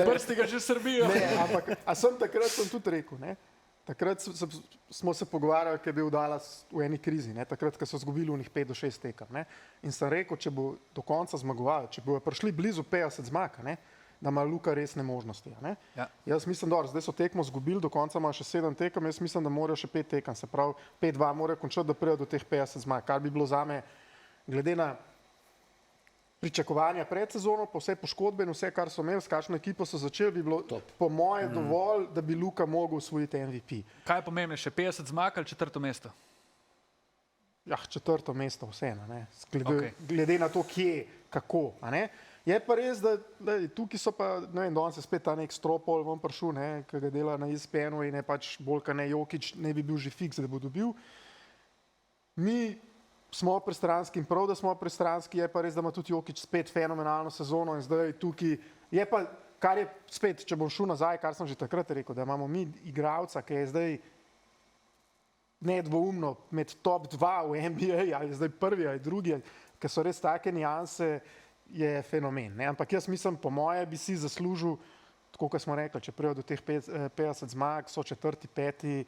Prsti ga že srbijo. Ne, ampak takrat sem tudi rekel. Ne? Takrat smo se pogovarjali, ker je bil Dallas v eni krizi, ne? Takrat, ko so izgubili v njih 5 do 6 tekem. Ne? In sem rekel, če bo do konca zmagoval, če bojo prišli blizu 50 zmag, ne? Da ima Luka resne možnosti. Ne? Ja. Jaz mislim, da zdaj so tekmo izgubili, do konca ima še 7 tekem, jaz mislim, da morajo še 5 tekem, se pravi 5-2 morajo končati, da pridejo do teh 50 zmag, kar bi bilo zame, glede na pričakovanja pred sezono, pa vse poškodbe in vse, kar so imeli, s kakšno ekipo so začeli, bi bilo po moje dovolj, da bi Luka mogel osvojiti MVP. Kaj je pomembnejše, 50 zmag ali 4. mesto? Ja, 4. mesto vseeno, ne? Okej. Glede na to, kje, kako. A ne? Je pa res, da tukaj so pa, ne vem, danes je spet ta nek Stropol vam prišel, ne, ki ga dela na ESPN-u in je pač bolj, ka ne Jokić, ne bi bil že fiks, da bo dobil. Mi smo pristranski in prav, da smo pristranski, je pa res, da ima tudi Jokić spet fenomenalno sezono in zdaj tukaj je pa, kar je spet, če bom šel nazaj, kar sem že takrat rekel, da imamo mi igralca, ki je zdaj nedvoumno med top 2 v NBA, ali zdaj prvi ali drugi, ki so res take nianse, je fenomen. Ne? Ampak jaz mislim, po moje bi si zaslužil, tako kot smo rekli, če prijo do teh 50 zmag, so 4., 5.,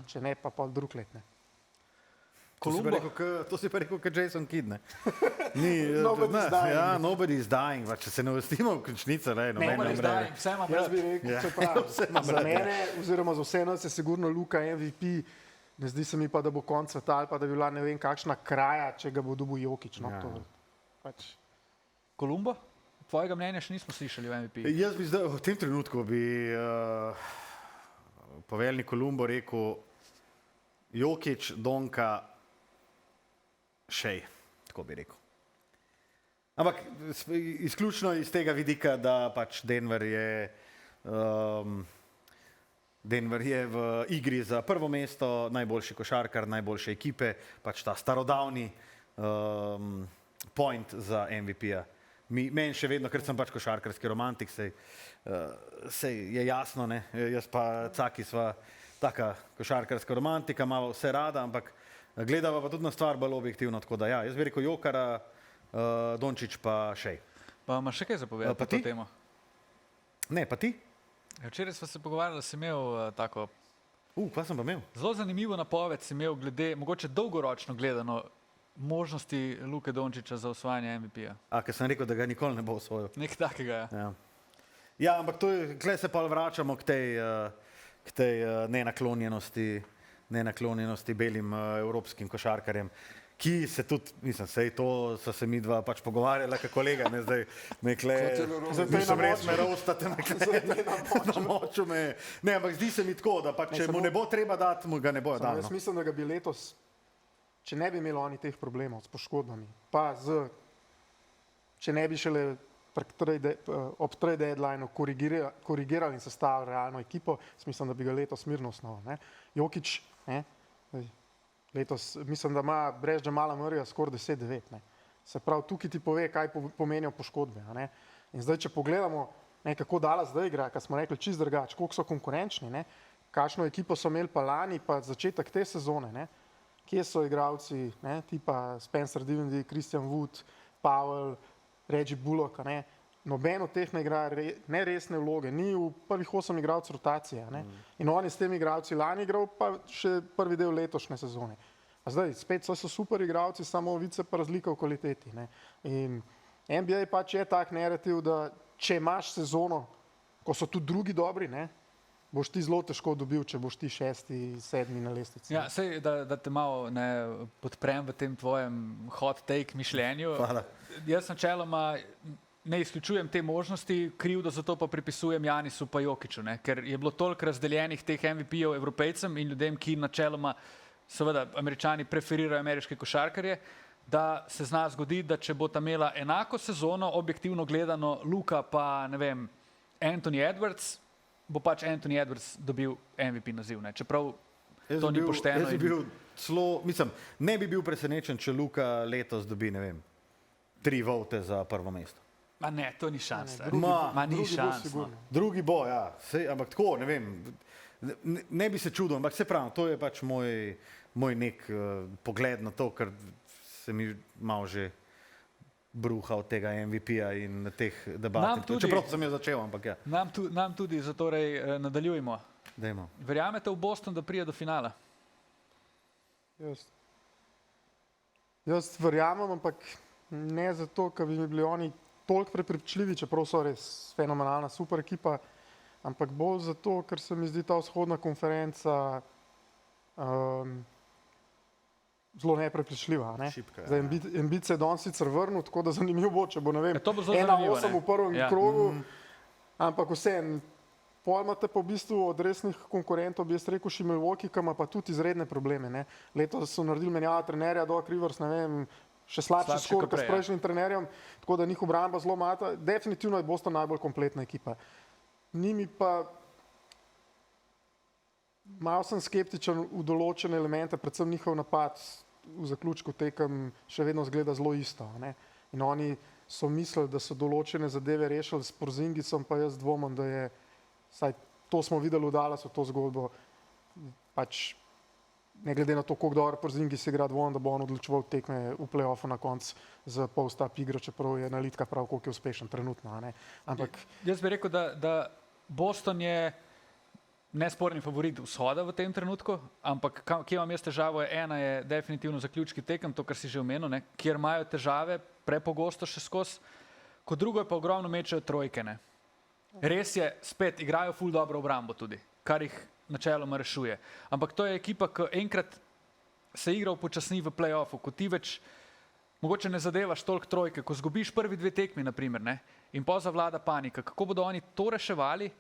če ne pa pol drug let. Ne? To si pa rekel, kot Jason Kidd, ne? Nobody's dying. Ja, nobody's dying, če se ne vrstimo v končnico, ne, Nobody's dying, vse imam Jaz rad. bi rekel, čeprav za mene, oziroma za vse nas je sigurno Luka MVP, ne zdi se mi pa, da bo konc sveta ali pa da bi bila ne vem kakšna kraja, če ga bo dobil Jokić. No, to, pač. Kolumbo? Tvojega mnenja še nismo slišali v MVP. Jaz bi zdaj, v tem trenutku bi poveljnik Kolumbo rekel Jokić, Donka, Shea, tako bi rekel. Ampak izključno iz tega vidika, da pač Denver je v igri za prvo mesto, najboljši košarkar, najboljše ekipe, pač ta starodavni point za MVP-ja. Meni še vedno, ker sem pač košarkarski romantik, sej je jasno, ne? Jaz pa Caki sva taka košarkarska romantika, ima vse rada, ampak gledava pa tudi na stvar bolj objektivno, tako da ja, jaz bi rekel Jokara, Dončić pa Shea. Pa imaš še kaj zapovedati Pa na to ti? temo? Ne, pa ti? Včeraj smo se pogovarjali, da si imel tako Kaj sem pa imel? zelo zanimivo napoved, si imel glede, mogoče dolgoročno gledano, možnosti Luke Dončića za osvajanje MVP-ja. Ker sem rekel, da ga nikoli ne bo osvojil. Nekaj takega, ja. Ja, ja ampak tukaj se pa vračamo k tej nenaklonjenosti belim evropskim košarkarjem, ki se tudi, mislim, sej to so se mi dva pač pogovarjala, kot kolega, ne zdaj me kle, mislim, res me roustate, me kle, namočil me. Ne, ampak zdi se mi tako, da pač, če mu ne bo treba dati, mu ga ne bojo dali. Jaz mislim, da ga bi letos, če ne bi imeli oni teh problemov s poškodbami, pa če ne bi šele ob trade deadlineu korigirali in sestavili realno ekipo, mislim, da bi ga letos mirno osnoval. Jokić, letos mislim, da ima brez Jamala Murrayja skoraj 10-9. Se pravi, tukaj ti pove, kaj pomenijo poškodbe. In zdaj, če pogledamo, kako Dallas zdaj igra, kar smo rekli čist drugače, koliko so konkurenčni, kakšno ekipo so imeli pa lani, pa začetek te sezone, kje so igralci, tipa Spencer Dinwiddie, Christian Wood, Powell, Reggie Bullock, noben od teh ne igra neresne vloge, ni v prvih 8 igralcev rotacije. In on je s temi igralci lani igral, pa še prvi del letošnje sezone. A zdaj, spet so super igralci, samo vice pa razlika v kvaliteti. In NBA pač je tak narativ, da če imaš sezono, ko so tudi drugi dobri, boš ti zelo težko dobil, če boš ti 6., 7. na lestvici. Ja, sej, da te malo podprem v tem tvojem hot take mišljenju. Hvala. Jaz načeloma ne izključujem te možnosti, krivdo za to pa pripisujem Janisu pa Jokiću, ker je bilo toliko razdeljenih teh MVP-jev Evropejcem in ljudem, ki načeloma, seveda, Američani preferirajo ameriške košarkarje, da se zna zgoditi, da če bo ta imela enako sezono, objektivno gledano, Luka pa, ne vem, Anthony Edwards, bo pač Anthony Edwards dobil MVP naziv. Čeprav to ni pošteno. Jaz bi bil celo, mislim, ne bi bil presenečen, če Luka letos dobi, ne vem, 3 vote za prvo mesto. Ma ne, to ni šans. drugi Ma ni drugi bo šans. No. sigurno. Drugi bo, ja, sej, ampak tako, ne vem, ne bi se čudil, ampak se pravi, to je pač moj nek pogled na to, ker se mi malo že bruha od tega MVP-ja in teh debat. Čeprav sem jo začel, ampak ja. Nam tudi, zatorej nadaljujemo. Dajmo. Verjamete v Boston, da pride do finala? Jaz verjamem, ampak ne zato, ker bi mi bili oni toliko prepričljivi, čeprav so res fenomenalna, super ekipa, ampak bolj zato, ker se mi zdi ta vzhodna konferenca zelo neprepričljiva. Ne? Šibka, Zdaj, Embiid se je danes sicer vrnil, tako da zanimivo bo, če bo, ne vem, To bo zelo zanimivo, 1-8 ne. v prvem krogu, ampak vseeno. Pol imate pa v bistvu od resnih konkurentov, bi jaz rekel, še Milwaukee, ki ima pa tudi izredne probleme. Ne? Letos so naredili menjava trenerja, Doc Rivers, ne vem, še slabši skor kot s prejšnjim trenerjem, tako da njih obramba zelo mata. Definitivno je Boston najbolj kompletna ekipa. Njimi pa malo sem skeptičen v določene elemente, predvsem njihov napad v zaključku tekem še vedno zgleda zelo isto. Ne? In oni so mislili, da so določene zadeve rešili s Porzingisom, pa jaz dvomim, da je, saj to smo videli v Dallasu, to zgodbo, pač ne glede na to, koliko dobro Porzingis igra, dvomim, da bo on odločeval tekme v play-offu na koncu z post-up igro, čeprav je analitika prav, koliko je uspešen trenutno. Ne? Ampak Jaz bi rekel, da Boston je nesporni favorit vzhoda v tem trenutku, ampak kje imam jaz težavo, ena je definitivno zaključki tekem, to, kar si že omenil, ne, kjer imajo težave prepogosto še skozi, kot drugo je pa ogromno mečejo trojke. Ne. Res je, spet igrajo ful dobro obrambo tudi, kar jih načeloma rešuje. Ampak to je ekipa, ki enkrat se igra upočasni v play-offu, ko ti več mogoče ne zadevaš toliko trojke, ko zgubiš prvi 2 tekmi, naprimer, ne, in pa zavlada panika. Kako bodo oni to reševali?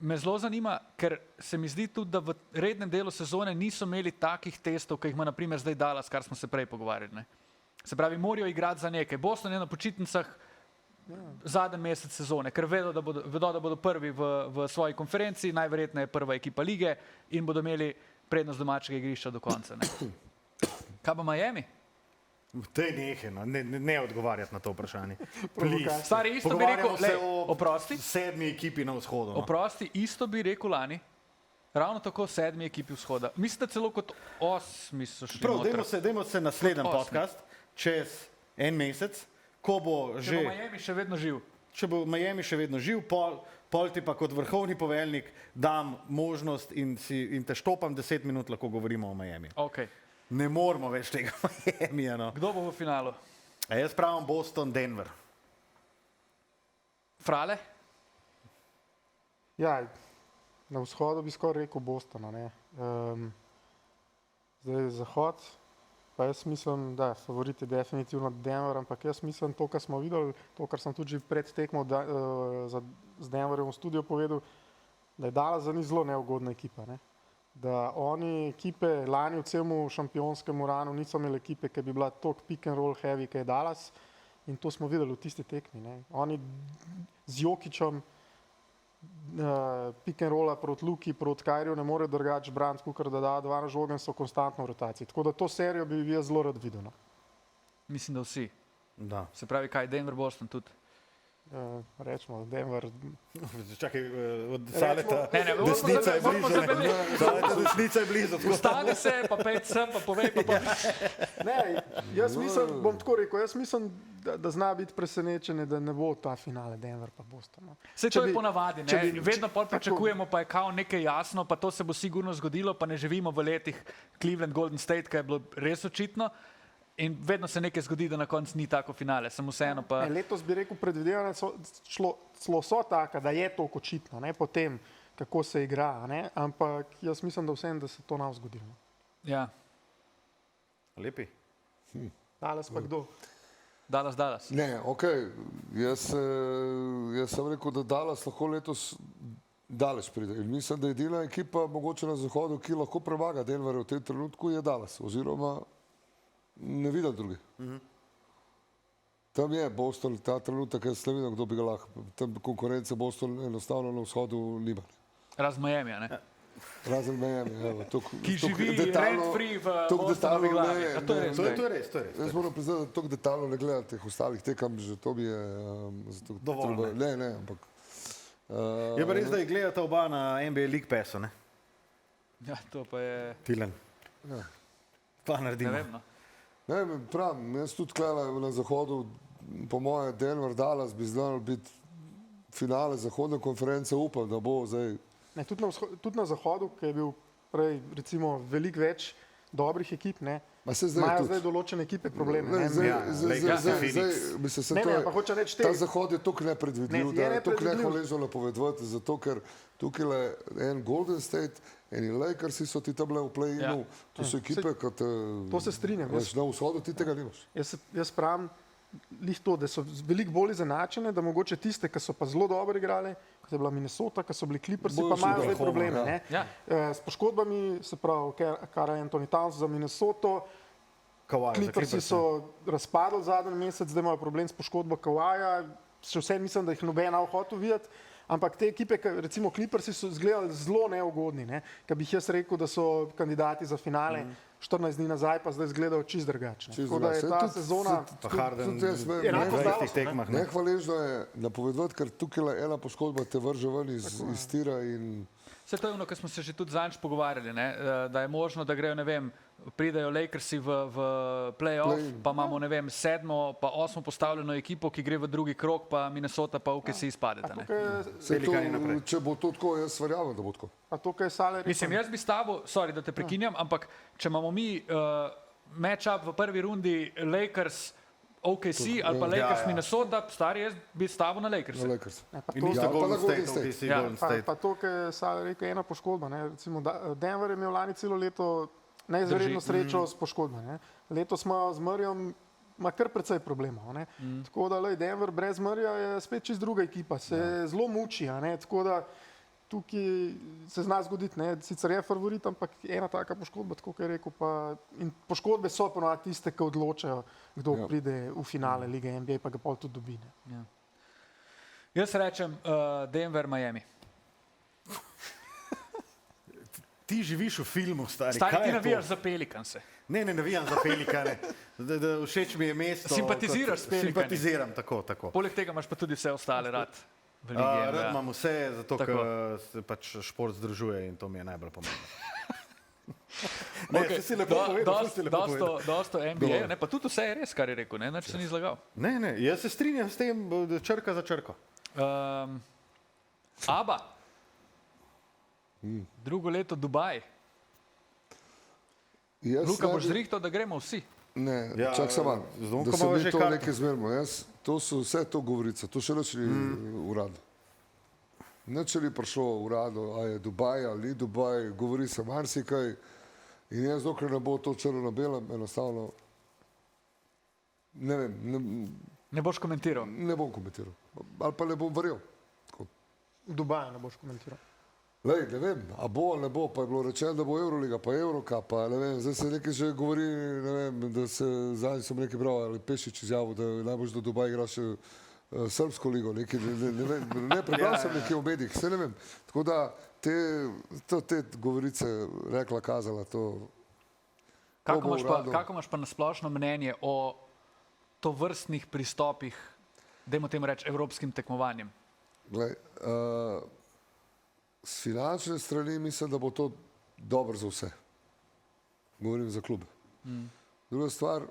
Me zelo zanima, ker se mi zdi tudi, da v rednem delu sezone niso imeli takih testov, ki jih ima naprimer zdaj Dallas, kar smo se prej pogovarjali. Ne. Se pravi, morajo igrati za nekaj. Boston je na počitnicah zadnji mesec sezone, ker vedo, da bodo prvi v svoji konferenci, najverjetneje prva ekipa lige in bodo imeli prednost domačega igrišča do konca. Ne. Kaj pa Miami? Tej nehe, no. ne odgovarjati na to vprašanje. Stari, isto bi rekel, oprosti. 7. ekipi na vzhodu. No. Oprosti, isto bi rekel lani. Ravno tako 7. ekipi vzhoda. Mislite celo kot 8 so šli noter. Dajmo se naslednji podcast čez en mesec, ko bo Če bo Miami še vedno živ. Če bo Miami še vedno živ, pol ti pa kot vrhovni poveljnik dam možnost in te štopam 10 minut, lahko govorimo o Miami. Okay. Ne moramo več tega Miamija. No. Kdo bo v finalu? Jaz pravim Boston, Denver. Frale? ja, na vzhodu bi skoraj rekel Boston. Zdaj zahod, pa jaz mislim, da favorit je definitivno Denver, ampak jaz mislim to, kar smo videli, to, kar sem tudi že pred tekmo z Denverjem v studiu povedal, da je Dallas za njih zelo neugodna ekipa. Ne? Da oni ekipe lani v celem šampionskem ranu niso imeli ekipe, ki bi bila toliko pick and roll heavy, ki je Dallas, in to smo videli v tisti tekmi. Ne? Oni z Jokićem pick and rolla proti Luki, proti Kyriju ne more drugače braniti, kot da da 2 na žogen, so konstantno v rotaciji. Tako da to serijo bi jaz zelo rad videl. No? Mislim, da vsi. Da. Se pravi, kaj, Denver, Boston tudi. Rečemo, Denver. Čakaj, od Saleta. Ne, Desnica je blizu. Saleta desnica je blizu. Ustani se, pa pet sem, pa povej, pa. Ne, jaz mislim, bom tako rekel, jaz mislim, da zna biti presenečenje, da ne bo ta finale Denver pa Boston. No. Saj to je ponavadi, ne? Vedno pol pričakujemo, pa je kao nekaj jasno, pa to se bo sigurno zgodilo, pa ne živimo v letih Cleveland Golden State, kaj je bilo res očitno. In vedno se nekaj zgodi, da na koncu ni tako finale, samo vseeno pa. Letos bi rekel, predvidevanja so taka, da je to očitno, ne, potem, kako se igra, ne, ampak jaz mislim, da vseeno, da se to nam zgodilo. Ja. Lepi. Dallas pa kdo? Dallas. Ne, ok, jaz sem rekel, da Dallas lahko letos daleč pride. In mislim, da je edina ekipa mogoče na zahodu, ki lahko premaga Denver v tem trenutku, je Dallas, oziroma ne vidim drugi. Tam je Boston, ta trenutek, jaz ne vidim, kdo bi ga lahko. Tam konkurence Boston enostavno na vzhodu nima. Razen Miamija, ne? Razen Miami, evo, Ki živi rent-free v Bostonovi glavi. A to je res. To je res. Jaz moram priznati, da toliko detaljno ne gledam teh ostalih tekem, že to mi je Dovolj, treba, ne, ampak Je pa res, da jih gledata oba na NBA League Passu, ne? Ja, to pa je... Tilen. ja. Pa Ne naredimo. vem, no. Ne, pravim, jaz tudi tukaj na zahodu, po moje Denver, Dallas bi znal biti finale zahodne konference, upam, da bo zdaj. Ne, tudi na zahodu, ki je bil prej recimo veliko več dobrih ekip, ne, Ma se zdaj imajo tudi. zdaj določene ekipe probleme. Ne, Ne, zdaj, Ja, Lakers, Phoenix. mislim, se Ne, to ne, je, ampak hočem reči, ta te- zahod je toliko nepredvidljiv, Ne, da je je toliko nepredvidljiv. nehvaležno napovedovati, zato ker tukaj je en Golden State, eni Lakersi so ti tam bile v play-inu, Ja. to so ekipe, kot To se strinjam. veš, na vzhodu ti tega nimaš. Jaz pravim, lih to, da so veliko bolj izenačene, da mogoče tiste, ki so pa zelo dobro igrali, kot je bila Minnesota, ki so bili Clippersi, Bojo pa imajo šli zdaj Oklahoma, probleme. ja. Ne. Ja. S poškodbami, se pravi, Karl Anthony Towns za Minnesoto, Kawhi, za Clippersi Clippers, so razpadli zadnji mesec, zdaj imajo problem s poškodbo Kawhija, še vse mislim, da jih noben ne hotel videti. Ampak te ekipe, recimo Clippersi, so izgledali zelo neugodni. Ne? Kaj bi jaz rekel, da so kandidati za finale 14 dni nazaj, pa zdaj izgledajo čist drugačne. Tako da je ta sezona. Pa Harden Enako na z 20 Dallasom, tekmah. ne. Nehvaležno je napovedovati, ker tukaj je ena poškodba te vrže ven iz tira in Vse to je ono, kar smo se že tudi zadnjič pogovarjali, ne? Da je možno, da grejo, ne vem, pridejo Lakersi v play-off, pa imamo, ne vem, 7. pa 8. postavljeno ekipo, ki gre v drugi krog, pa Minnesota pa OKC izpadeta. Ne? se to, Pelikani naprej. če bo to tako, jaz verjamem, da bo tako. Pa to, kar je Sale rekel. Mislim, jaz bi s tabo, sorry, da te prekinjam, ampak če imamo mi match-up v prvi rundi Lakers, OKC ali pa Lakers, ja. Minnesota, stari, jaz bi s tabo na Na Lakers. Lakers. Ne, pa In to, niste Ja, pa Golden na Golden State, State. ti si Ja. Golden State. pa to, kar je Sale rekel, ena poškodba. Ne. Recimo, Denver je imel lani celo leto neizredno srečo s poškodbo. Ne. Letos smo z Murrayom. Ima kar precej problemov. Tako da lej, Denver brez Murraya je spet čist druga ekipa, se zelo muči. Tako da tukaj se zna zgoditi, ne? Sicer je favorit, ampak ena taka poškodba, tako kot je rekel. In poškodbe so ponovadi tiste, ki odločajo, kdo pride v finale lige NBA, pa ga pol tudi dobi. Ne? Jaz rečem Denver, Miami. Ti živiš v filmu, stari. Stari, kaj ti je to? navijaš za Pelikanse. Ne navijam za Pelikane. Všeč mi je mesto. Simpatiziraš s Pelikani? Simpatiziram, tako. Poleg tega imaš pa tudi vse ostale rad. v Ligi NBA. Rad imam vse, zato Tako. ker se pač šport združuje in to mi je najbolj pomembno. Ne, Okej, saj si lepo povedal, saj si lepo povedal. Dosto NBA, ne, pa tudi vse je res, kar je rekel, ne, nič se ni zlagal. Ne, jaz se strinjam s tem, črka za črko. Aba. Drugo leto Dubaj. Luka, boš zrihtal, da gremo vsi. Ne, Ja, čak samo, z Donkom da se imamo mi že to karto. nekaj zmerimo. To so vse to govorice, to še nič ni uradno. Nič ni prišlo uradno, a je Dubaj ali ni Dubaj, govori se marsikaj. In jaz, dokler ne bo to črno na belem, enostavno ne vem, Ne boš komentiral. ne bom komentiral. Ali pa ne bom verjel. Tako. V Dubaju ne boš komentiral. Lej, ne vem, a bo ali ne bo, pa je bilo rečeno, da bo Euroliga, pa Eurocup, pa ne vem, zdaj se nekaj že govori, ne vem, da se zadnji sem nekaj bral, ali Pešič izjavil, da najbolj do Dubaja igra še Srbsko ligo, nekaj, ne vem, ne prebral sem nekaj v medijih, vse ne vem. Tako da te govorice rekla, kazala, to Kako bo imaš pa, uradno. kako imaš pa nasplošno mnenje o tovrstnih pristopih, dajmo temu reči, evropskim tekmovanjem? Glej, s finančne strani mislim, da bo to dobro za vse. Govorim za klube. Druga stvar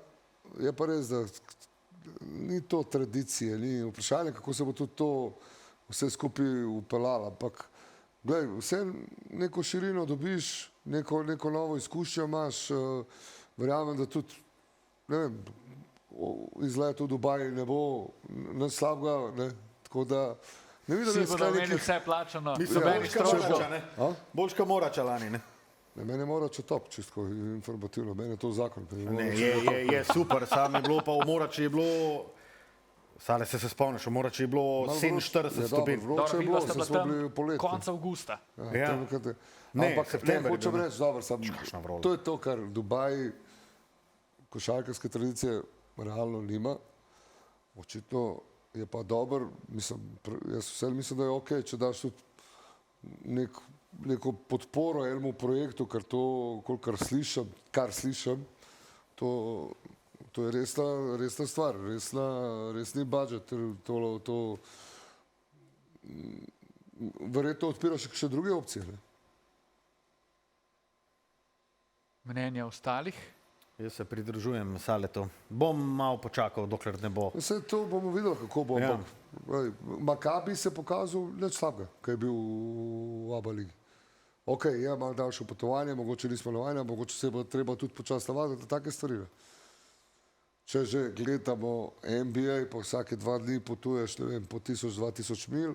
je pa res, da ni to tradicije, ni vprašanje, kako se bo tudi to vse skupaj upeljalo, ampak glej, vse neko širino dobiš, neko novo izkušnjo imaš, verjamem, da tudi, ne vem, izlet v Dubaji ne bo nič slabega, ne, tako da ne vidim, Vsi da bodo je imeli nekih... vse plačano, Mislim, nobenih Boljška stroškov. Morača, ne? A? Boljška Morača lani, ne? Ne, mene mora četop, čisto informativno, mene je to zakon. Ne, je super, sam je bilo pa v Morači je bilo, Sale se spomniš, v Morači je bilo 47 stopinj. Vroče je bilo, se smo bili poleti. Konec avgusta. Ja. Ne, Ampak september je hočem bil, ne. reči, dobro, Kakšna vrola. to je to, kar Dubaj košarkarske tradicije realno nima. Očitno je pa dober, mislim, jaz vse mislim, da je ok, če daš tudi nek neko podporo enemu projektu, ker to, kar slišim, to je resna stvar, resni budžet, verjetno odpira še druge opcije. Ne? Mnenja ostalih? Jaz se pridružujem Saletu. Bom malo počakal, dokler ne bo. Vse to bomo videli, kako bo. Ja. Makabi se je pokazal nič slabega, kaj je bil v ABA ligi. Ok, je malo daljše potovanje, mogoče nismo navajeni, mogoče se bo treba tudi počasi navaditi na take stvari. Če že gledamo NBA, pa vsake 2 dni potuješ, ne vem, po 1000-2000 mil,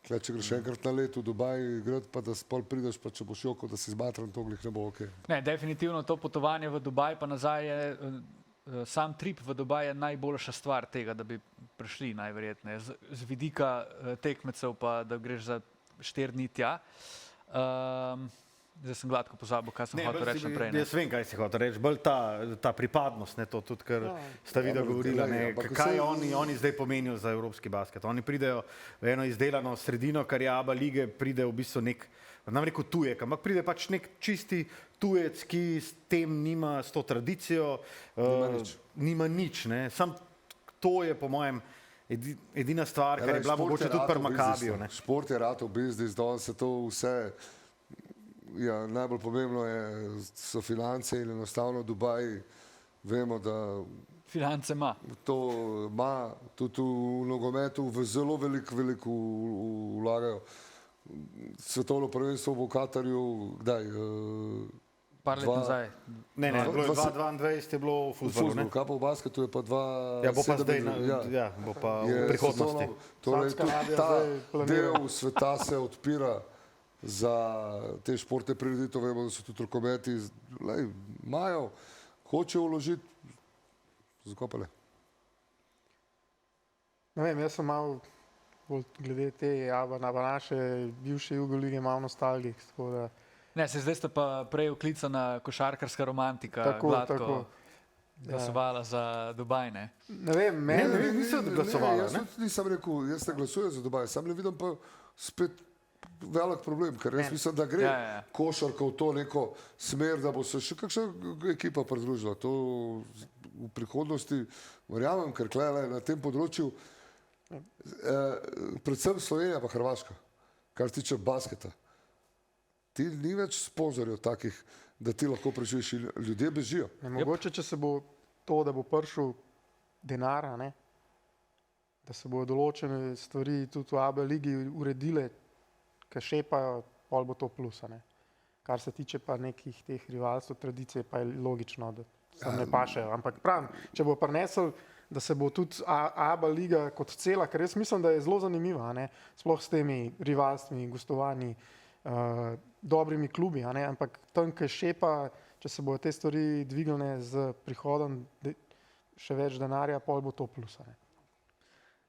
če greš enkrat na let v Dubaj igrati, pa da spol prideš, pa če boš joko, da si zmatran, to glih ne bo ok. Ne, definitivno to potovanje v Dubaj pa nazaj je, sam trip v Dubaj je najboljša stvar tega, da bi prišli najverjetneje. Z vidika tekmecev pa, da greš za 4 dni tja. Zdaj sem gladko pozabil, kaj sem hotel reči naprej. Jaz vem, kaj si hotel reči. Bolj ta pripadnost, ne, to tudi, ker sta videla govorila, ne, kaj oni zdaj pomenijo za evropski basket. Oni pridejo v eno izdelano sredino, kar je ABA lige, pride v bistvu nek, nam rekel tujek, ampak pride pač nek čisti tujec, ki s tem nima, s to tradicijo, nima nič. Ne. Sam to je po mojem edina stvar, kar je bila mogoče tudi pri Makabiju. Šport je ratov biznis, danes se to vse. Ja, najbolj pomembno so finance in enostavno Dubaj, vemo, da finance ima. To ima tudi v nogometu v zelo veliko vlagajo. Svetovno prvenstvo v Katarju, kdaj? Par let nazaj. Ne, 2022 je bilo v fuzbalu. Kaj pa v basketu je pa 2007. Ja, bo pa zdaj, bo pa v prihodnosti. Torej, ta del sveta se odpira za te športne prireditve, vemo, da so tudi rokometi, imajo, hočejo vložiti, zakaj pa ne? Ne vem, jaz sem malo glede te naše bivše Jugolige malo nostalgik. Ne, se zdaj ste pa prej oklicana košarkarska romantika, tako, gladko glasovala za Dubaj, ne? Ne vem, meni nisem glasovala. Jaz nisem rekel, jaz ne glasujem za Dubaj, sam ne vidim pa spet velik problem, ker jaz mislim, da gre košarka v to neko smer, da bo se še kakšna ekipa pridružila. To v prihodnosti verjamem, ker na tem področju predvsem Slovenija pa Hrvaška, kar se tiče basketa. Ti ni več sponzorjev takih, da ti lahko preživiš in ljudje bežijo. Mogoče, če se bo to, da bo prišel denara, da se bodo določene stvari tudi v ABA ligi uredile, ki šepajo, pol bo to plus. Kar se tiče pa nekih teh rivalstv, tradicije, pa je logično, da se ne pašejo. Ampak pravim, če bo prinesel, da se bo tudi ABA liga kot cela, ker jaz mislim, da je zelo zanimiva, sploh s temi rivalstvimi, gostovanji, dobrimi klubi, ampak tam, ki šepa, če se bodo te stvari dvignile z prihodom še več denarja, pol bo to plus.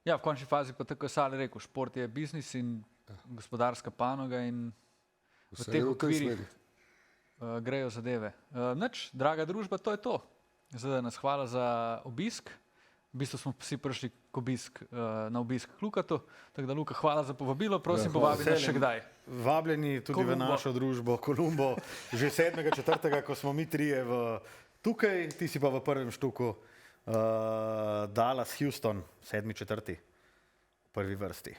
Ja, v končni fazi pa tako je Sale rekel, šport je biznis in gospodarska panoga in v teh okvirih grejo zadeve. Nič, draga družba, to je to. Zdaj nas hvala za obisk. V bistvu smo vsi prišli na obisk k Lukatu, tako da Luka, hvala za povabilo, prosim, povabi nas še kdaj. Vabljeni tudi v našo družbo Kolumbo, že 7.4., ko smo mi trije tukaj, ti si pa v prvem štuku Dallas, Houston, 7.4. v prvi vrsti.